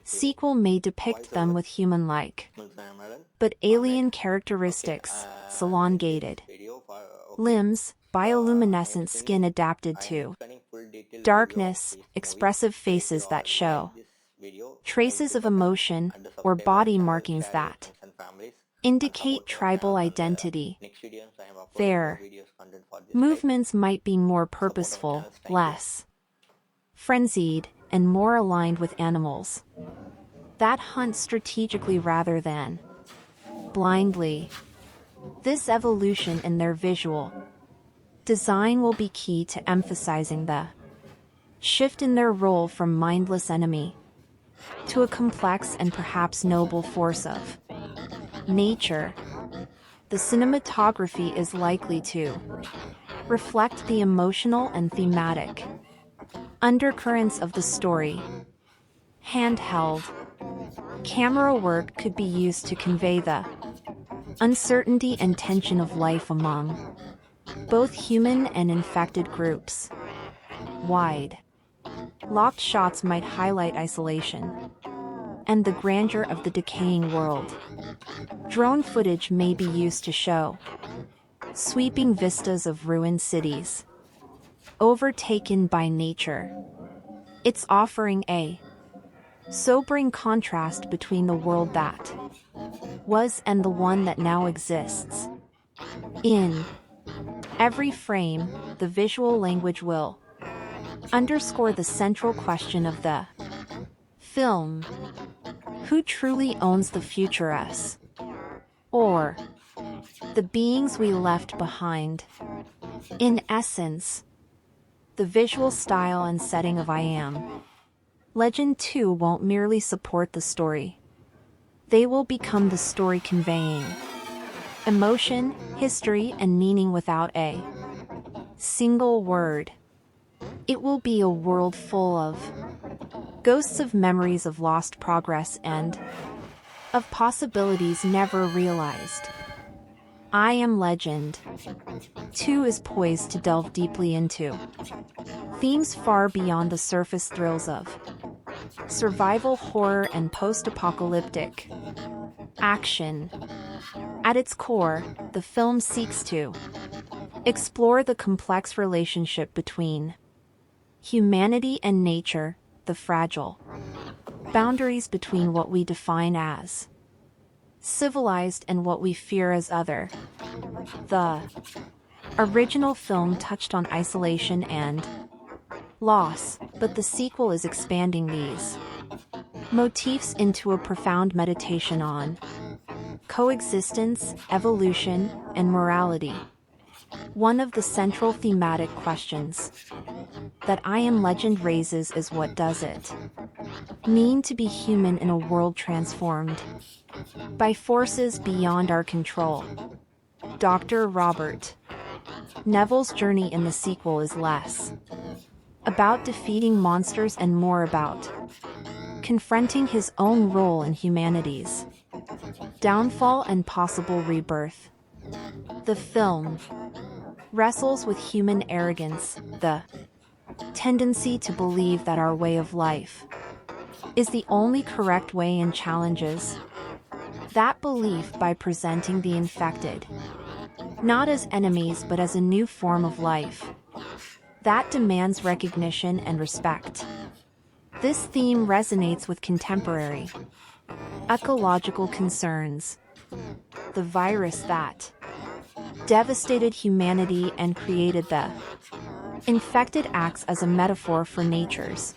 sequel may depict them with human-like but alien characteristics, elongated limbs, bioluminescent skin adapted to darkness, expressive faces that show traces of emotion, or body markings that indicate tribal identity. Their movements might be more purposeful, less frenzied, and more aligned with animals that hunt strategically rather than blindly. This evolution in their visual design will be key to emphasizing the shift in their role from mindless enemy to a complex and perhaps noble force of nature. The cinematography is likely to reflect the emotional and thematic undercurrents of the story. Handheld camera work could be used to convey the uncertainty and tension of life among both human and infected groups. Wide locked shots might highlight isolation and the grandeur of the decaying world. Drone footage may be used to show sweeping vistas of ruined cities overtaken by nature. It's offering a sobering contrast between the world that was and the one that now exists. In every frame, the visual language will underscore the central question of the film: who truly owns the future, us or the beings we left behind? In essence, the visual style and setting of I Am Legend 2 won't merely support the story. They will become the story, conveying emotion, history, and meaning without a single word. It will be a world full of ghosts of memories of lost progress and of possibilities never realized. I Am Legend 2 is poised to delve deeply into themes far beyond the surface thrills of survival horror and post-apocalyptic action. At its core, the film seeks to explore the complex relationship between humanity and nature, the fragile boundaries between what we define as civilized and what we fear as other. The original film touched on isolation and loss, but the sequel is expanding these motifs into a profound meditation on coexistence, evolution, and morality. One of the central thematic questions that I Am Legend raises is, what does it mean to be human in a world transformed by forces beyond our control? Dr. Robert Neville's journey in the sequel is less about defeating monsters and more about confronting his own role in humanity's downfall and possible rebirth. The film wrestles with human arrogance, the tendency to believe that our way of life is the only correct way and challenges that belief by presenting the infected not as enemies but as a new form of life that demands recognition and respect. This theme resonates with contemporary ecological concerns. The virus that devastated humanity and created the infected acts as a metaphor for nature's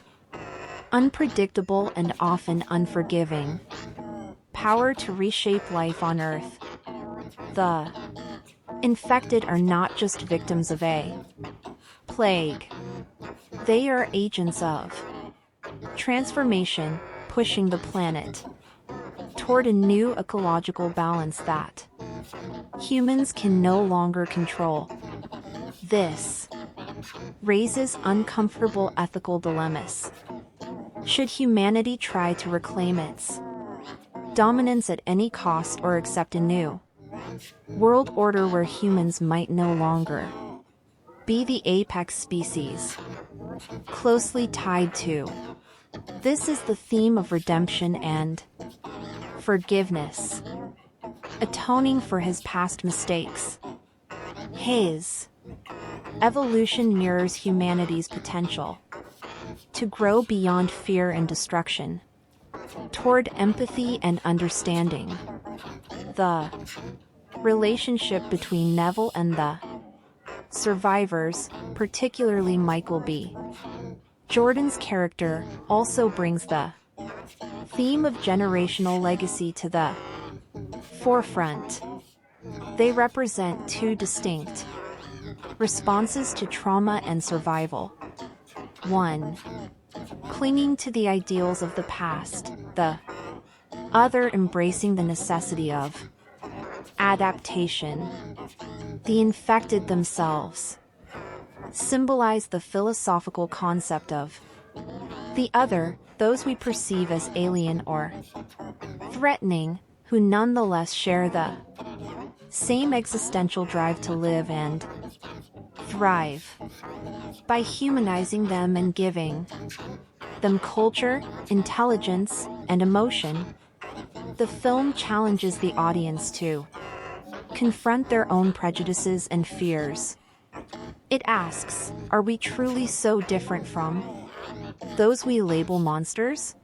unpredictable and often unforgiving power to reshape life on Earth. The infected are not just victims of a plague. They are agents of transformation, pushing the planet toward a new ecological balance that humans can no longer control. This raises uncomfortable ethical dilemmas. Should humanity try to reclaim its dominance at any cost or accept a new world order where humans might no longer be the apex species closely tied to? This is the theme of redemption and forgiveness, atoning for his past mistakes. His evolution mirrors humanity's potential to grow beyond fear and destruction, toward empathy and understanding. The relationship between Neville and the survivors, particularly Michael B. Jordan's character, also brings the theme of generational legacy to the forefront. They represent two distinct responses to trauma and survival. One, clinging to the ideals of the past, the other embracing the necessity of adaptation. The infected themselves symbolize the philosophical concept of the other, those we perceive as alien or threatening, who nonetheless share the same existential drive to live and thrive. By humanizing them and giving them culture, intelligence, and emotion, the film challenges the audience to confront their own prejudices and fears. It asks, are we truly so different from those we label monsters?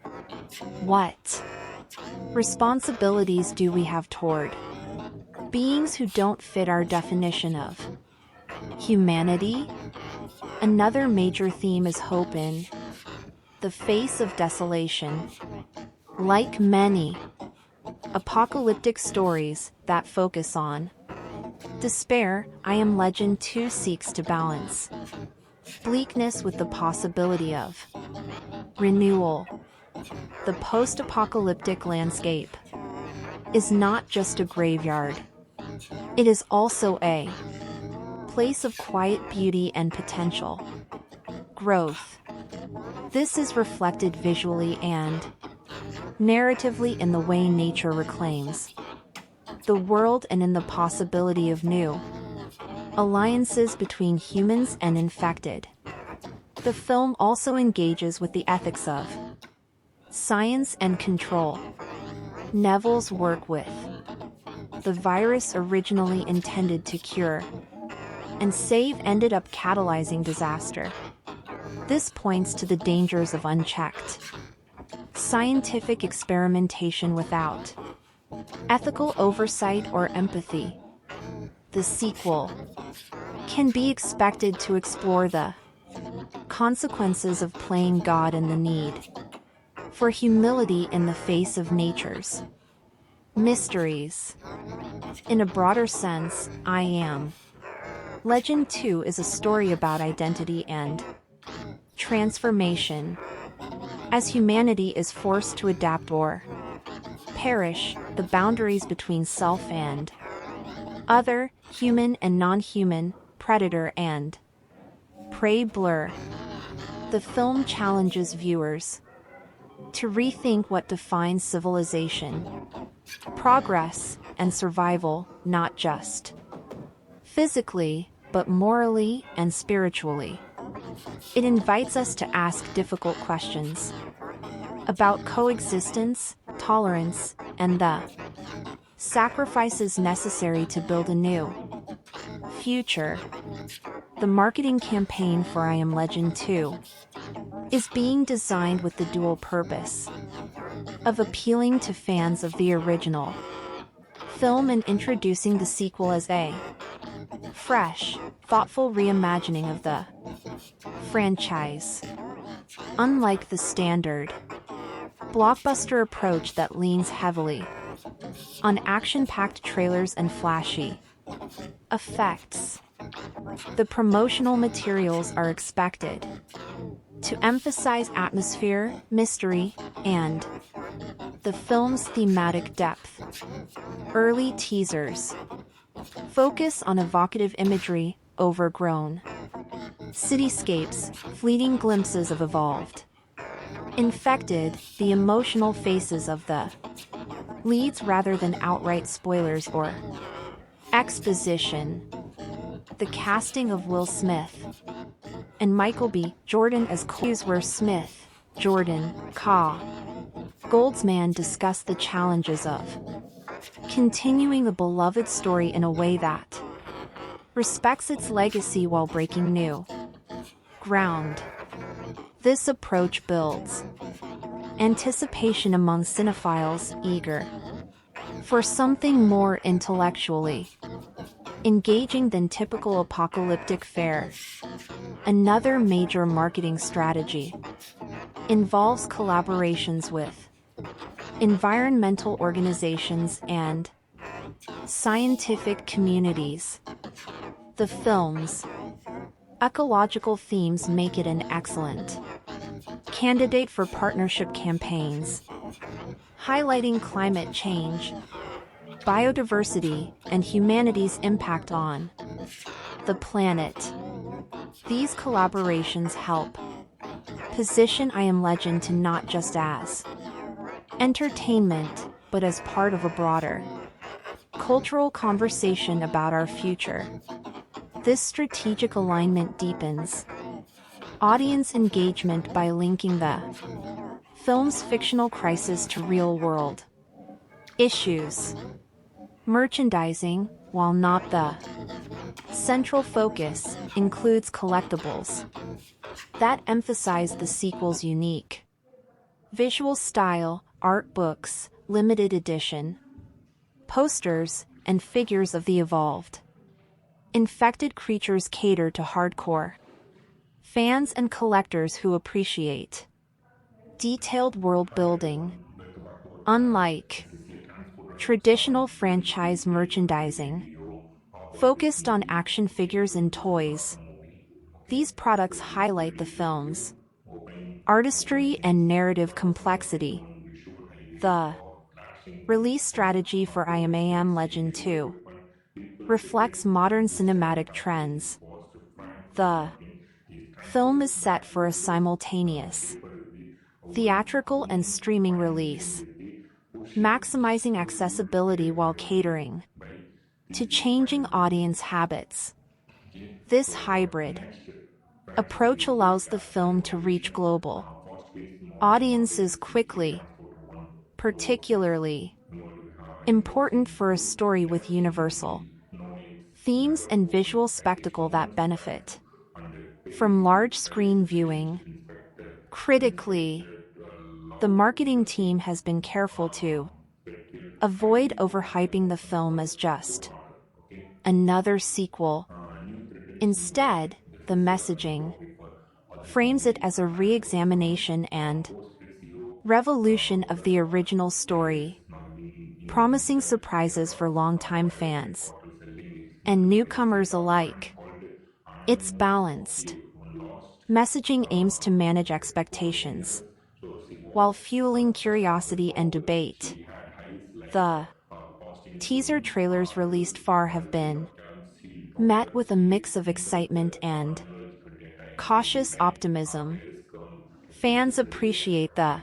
What responsibilities do we have toward beings who don't fit our definition of humanity? Another major theme is hope in the face of desolation. Like many apocalyptic stories that focus on despair, I Am Legend 2 seeks to balance bleakness with the possibility of renewal. The post-apocalyptic landscape is not just a graveyard. It is also a place of quiet beauty and potential growth. This is reflected visually and narratively in the way nature reclaims the world and in the possibility of new alliances between humans and infected. The film also engages with the ethics of science and control. Neville's work with the virus originally intended to cure and save ended up catalyzing disaster. This points to the dangers of unchecked scientific experimentation without ethical oversight or empathy. The sequel can be expected to explore the consequences of playing God and the need for humility in the face of nature's mysteries. In a broader sense, I Am Legend 2 is a story about identity and transformation. As humanity is forced to adapt or perish, the boundaries between self and other, human and non-human, predator and prey blur. The film challenges viewers to rethink what defines civilization, progress, and survival, not just physically, but morally and spiritually. It invites us to ask difficult questions about coexistence, tolerance, and the sacrifices necessary to build a new future. The marketing campaign for I Am Legend 2 is being designed with the dual purpose of appealing to fans of the original film and introducing the sequel as a fresh, thoughtful reimagining of the franchise. Unlike the standard blockbuster approach that leans heavily on action-packed trailers and flashy effects, the promotional materials are expected to emphasize atmosphere, mystery, and the film's thematic depth. Early teasers focus on evocative imagery, overgrown cityscapes, fleeting glimpses of evolved infected, the emotional faces of the leads rather than outright spoilers or exposition. The casting of Will Smith and Michael B. Jordan as clues were Smith, Jordan, Goldsman discussed the challenges of continuing the beloved story in a way that respects its legacy while breaking new ground. This approach builds anticipation among cinephiles eager for something more intellectually engaging than typical apocalyptic fare. Another major marketing strategy involves collaborations with environmental organizations and scientific communities. The film's ecological themes make it an excellent candidate for partnership campaigns, highlighting climate change, biodiversity, and humanity's impact on the planet. These collaborations help position I Am Legend to not just as entertainment, but as part of a broader cultural conversation about our future. This strategic alignment deepens audience engagement by linking the film's fictional crisis to real-world issues. Merchandising, while not the central focus, includes collectibles that emphasize the sequel's unique visual style, art books, limited edition posters, and figures of the evolved infected creatures cater to hardcore fans and collectors who appreciate detailed world building. Unlike traditional franchise merchandising focused on action figures and toys, these products highlight the film's artistry and narrative complexity. The release strategy for I Am Legend 2 reflects modern cinematic trends. The film is set for a simultaneous theatrical and streaming release, maximizing accessibility while catering to changing audience habits. This hybrid approach allows the film to reach global audiences quickly, particularly important for a story with universal themes and visual spectacle that benefit from large-screen viewing. Critically, the marketing team has been careful to avoid overhyping the film as just another sequel. Instead, the messaging frames it as a re-examination and revolution of the original story, promising surprises for longtime fans and newcomers alike. Its balanced messaging aims to manage expectations while fueling curiosity and debate. The teaser trailers released far have been met with a mix of excitement and cautious optimism. Fans appreciate the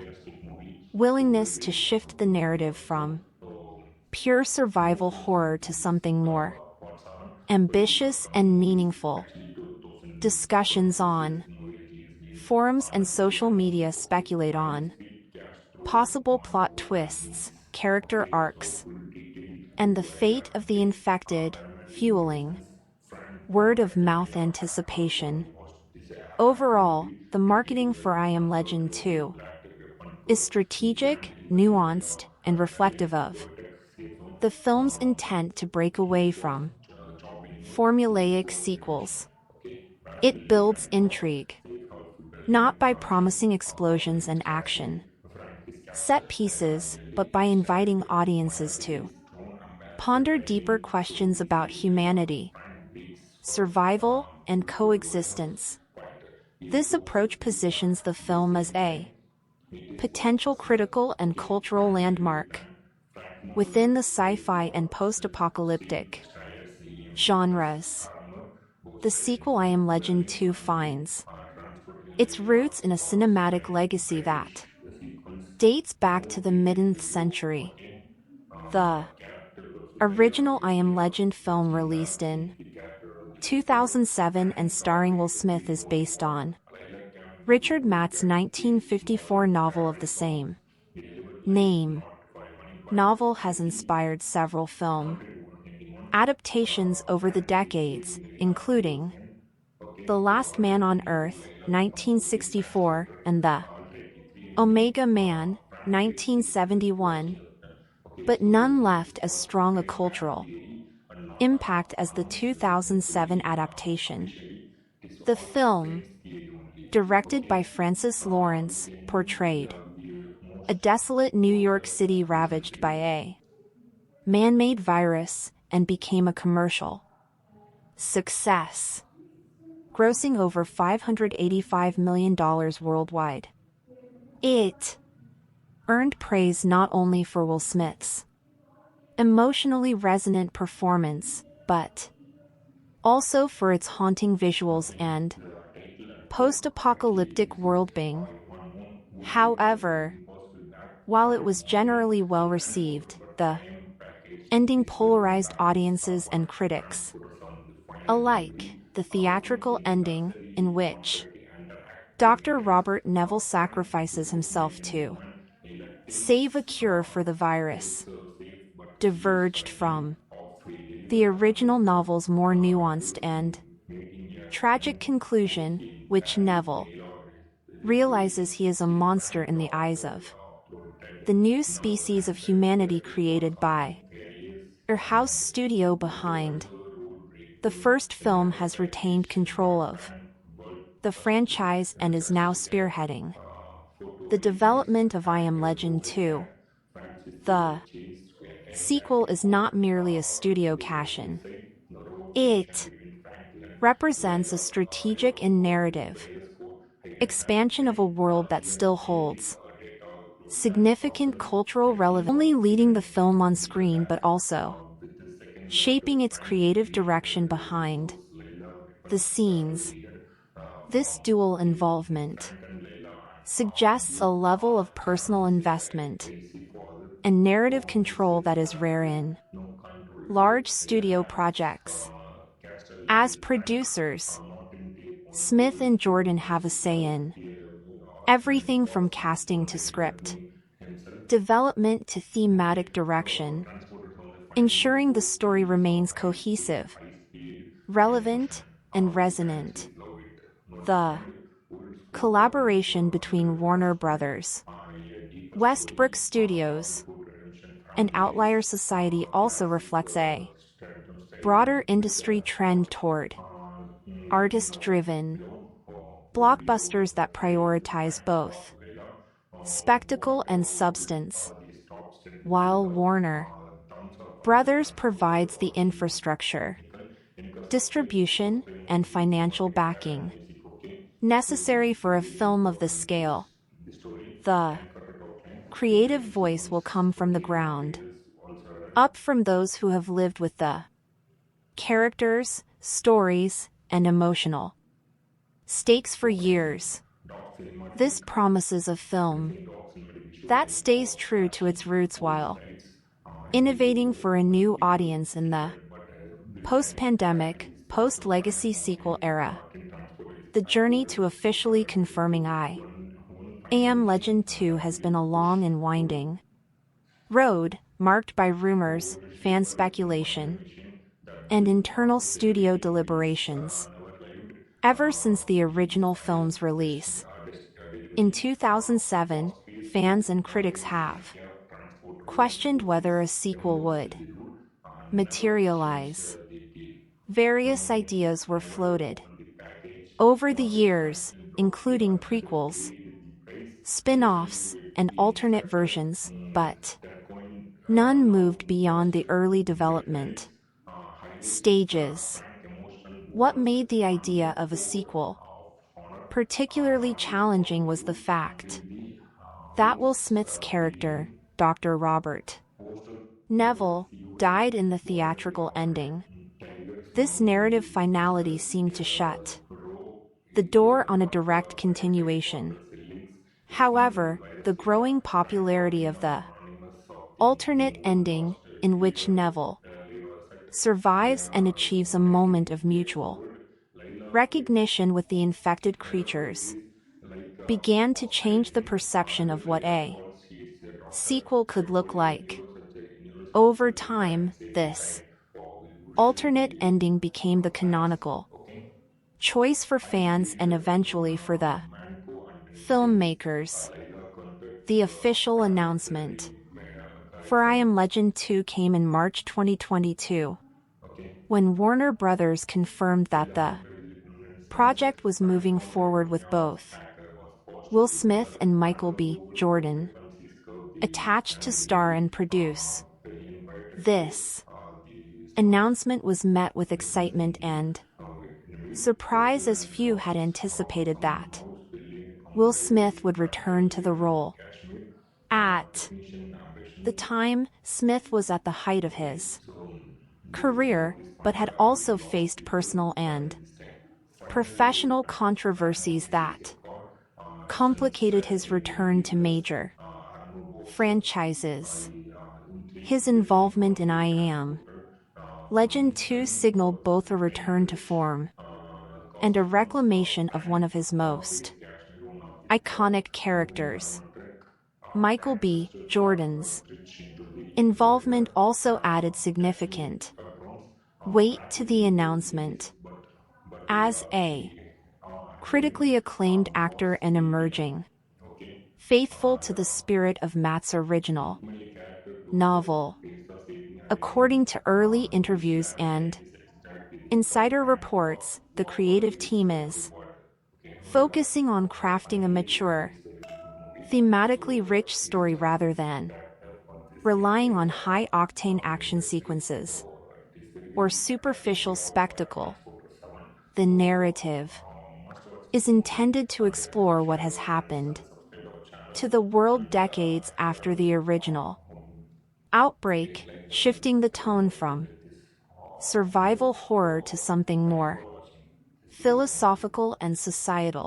willingness to shift the narrative from pure survival horror to something more ambitious and meaningful. Discussions on forums and social media speculate on possible plot twists, character arcs, and the fate of the infected, fueling word-of-mouth anticipation. Overall, the marketing for I Am Legend 2 is strategic, nuanced, and reflective of the film's intent to break away from formulaic sequels. It builds intrigue, not by promising explosions and action set pieces, but by inviting audiences to ponder deeper questions about humanity, survival, and coexistence. This approach positions the film as a potential critical and cultural landmark within the sci-fi and post-apocalyptic genres. The sequel I Am Legend 2 finds its roots in a cinematic legacy that dates back to the mid-19th century. The original I Am Legend film, released in 2007 and starring Will Smith, is based on Richard Matt's 1954 novel of the same name. Novel has inspired several film adaptations over the decades, including The Last Man on Earth, 1964, and The Omega Man, 1971, but none left as strong a cultural impact as the 2007 adaptation. The film, directed by Francis Lawrence, portrayed a desolate New York City ravaged by a man-made virus and became a commercial success, grossing over $585 million worldwide. It earned praise not only for Will Smith's emotionally resonant performance, but also for its haunting visuals and post-apocalyptic worldbuilding. However, while it was generally well received, the ending polarized audiences and critics alike. The theatrical ending, in which Dr. Robert Neville sacrifices himself to save a cure for the virus, diverged from the original novel's more nuanced and tragic conclusion, which Neville realizes he is a monster in the eyes of the new species of humanity created by our house studio behind the first film has retained control of the franchise and is now spearheading the development of I Am Legend 2. The sequel is not merely a studio cash-in. It represents a strategic and narrative expansion of a world that still holds significant cultural relevance, not only leading the film on screen but also shaping its creative direction behind the scenes. This dual involvement suggests a level of personal investment and narrative control that is rare in large studio projects. As producers, Smith and Jordan have a say in everything from casting to script development to thematic direction, ensuring the story remains cohesive, relevant, and resonant. The collaboration between Warner Brothers, Westbrook Studios, and Outlier Society also reflects a broader industry trend toward artist-driven blockbusters that prioritize both spectacle and substance. While Warner Brothers provides the infrastructure, distribution, and financial backing necessary for a film of this scale, the creative voice will come from the ground up, from those who have lived with the characters, stories, and emotional stakes for years. This promises a film that stays true to its roots while innovating for a new audience in the post-pandemic, post-legacy sequel era. The journey to officially confirming I AM Legend 2 has been a long and winding road, marked by rumors, fan speculation, and internal studio deliberations, ever since the original film's release. In 2007, fans and critics have questioned whether a sequel would materialize. Various ideas were floated over the years, including prequels, spin-offs, and alternate versions, but none moved beyond the early development stages. What made the idea of a sequel particularly challenging was the fact that Will Smith's character, Dr. Robert Neville, died in the theatrical ending. This narrative finality seemed to shut the door on a direct continuation. However, the growing popularity of the alternate ending, in which Neville survives and achieves a moment of mutual recognition with the infected creatures, began to change the perception of what a sequel could look like. Over time, this alternate ending became the canonical choice for fans and eventually for the filmmakers. The official announcement for I Am Legend 2 came in March 2022, when Warner Brothers confirmed that the project was moving forward with both Will Smith and Michael B. Jordan attached to star and produce. This announcement was met with excitement and surprise, as few had anticipated that Will Smith would return to the role. At the time, Smith was at the height of his career, but had also faced personal and professional controversies that complicated his return to major franchises. His involvement in I Am Legend 2 signaled both a return to form and a reclamation of one of his most iconic characters. Michael B. Jordan's involvement also added significant weight to the announcement. As a critically acclaimed actor and emerging faithful to the spirit of Matt's original novel, according to early interviews and insider reports, the creative team is focusing on crafting a mature, thematically rich story rather than relying on high-octane action sequences or superficial spectacle. The narrative is intended to explore what has happened to the world decades after the original outbreak, shifting the tone from survival horror to something more philosophical and societal.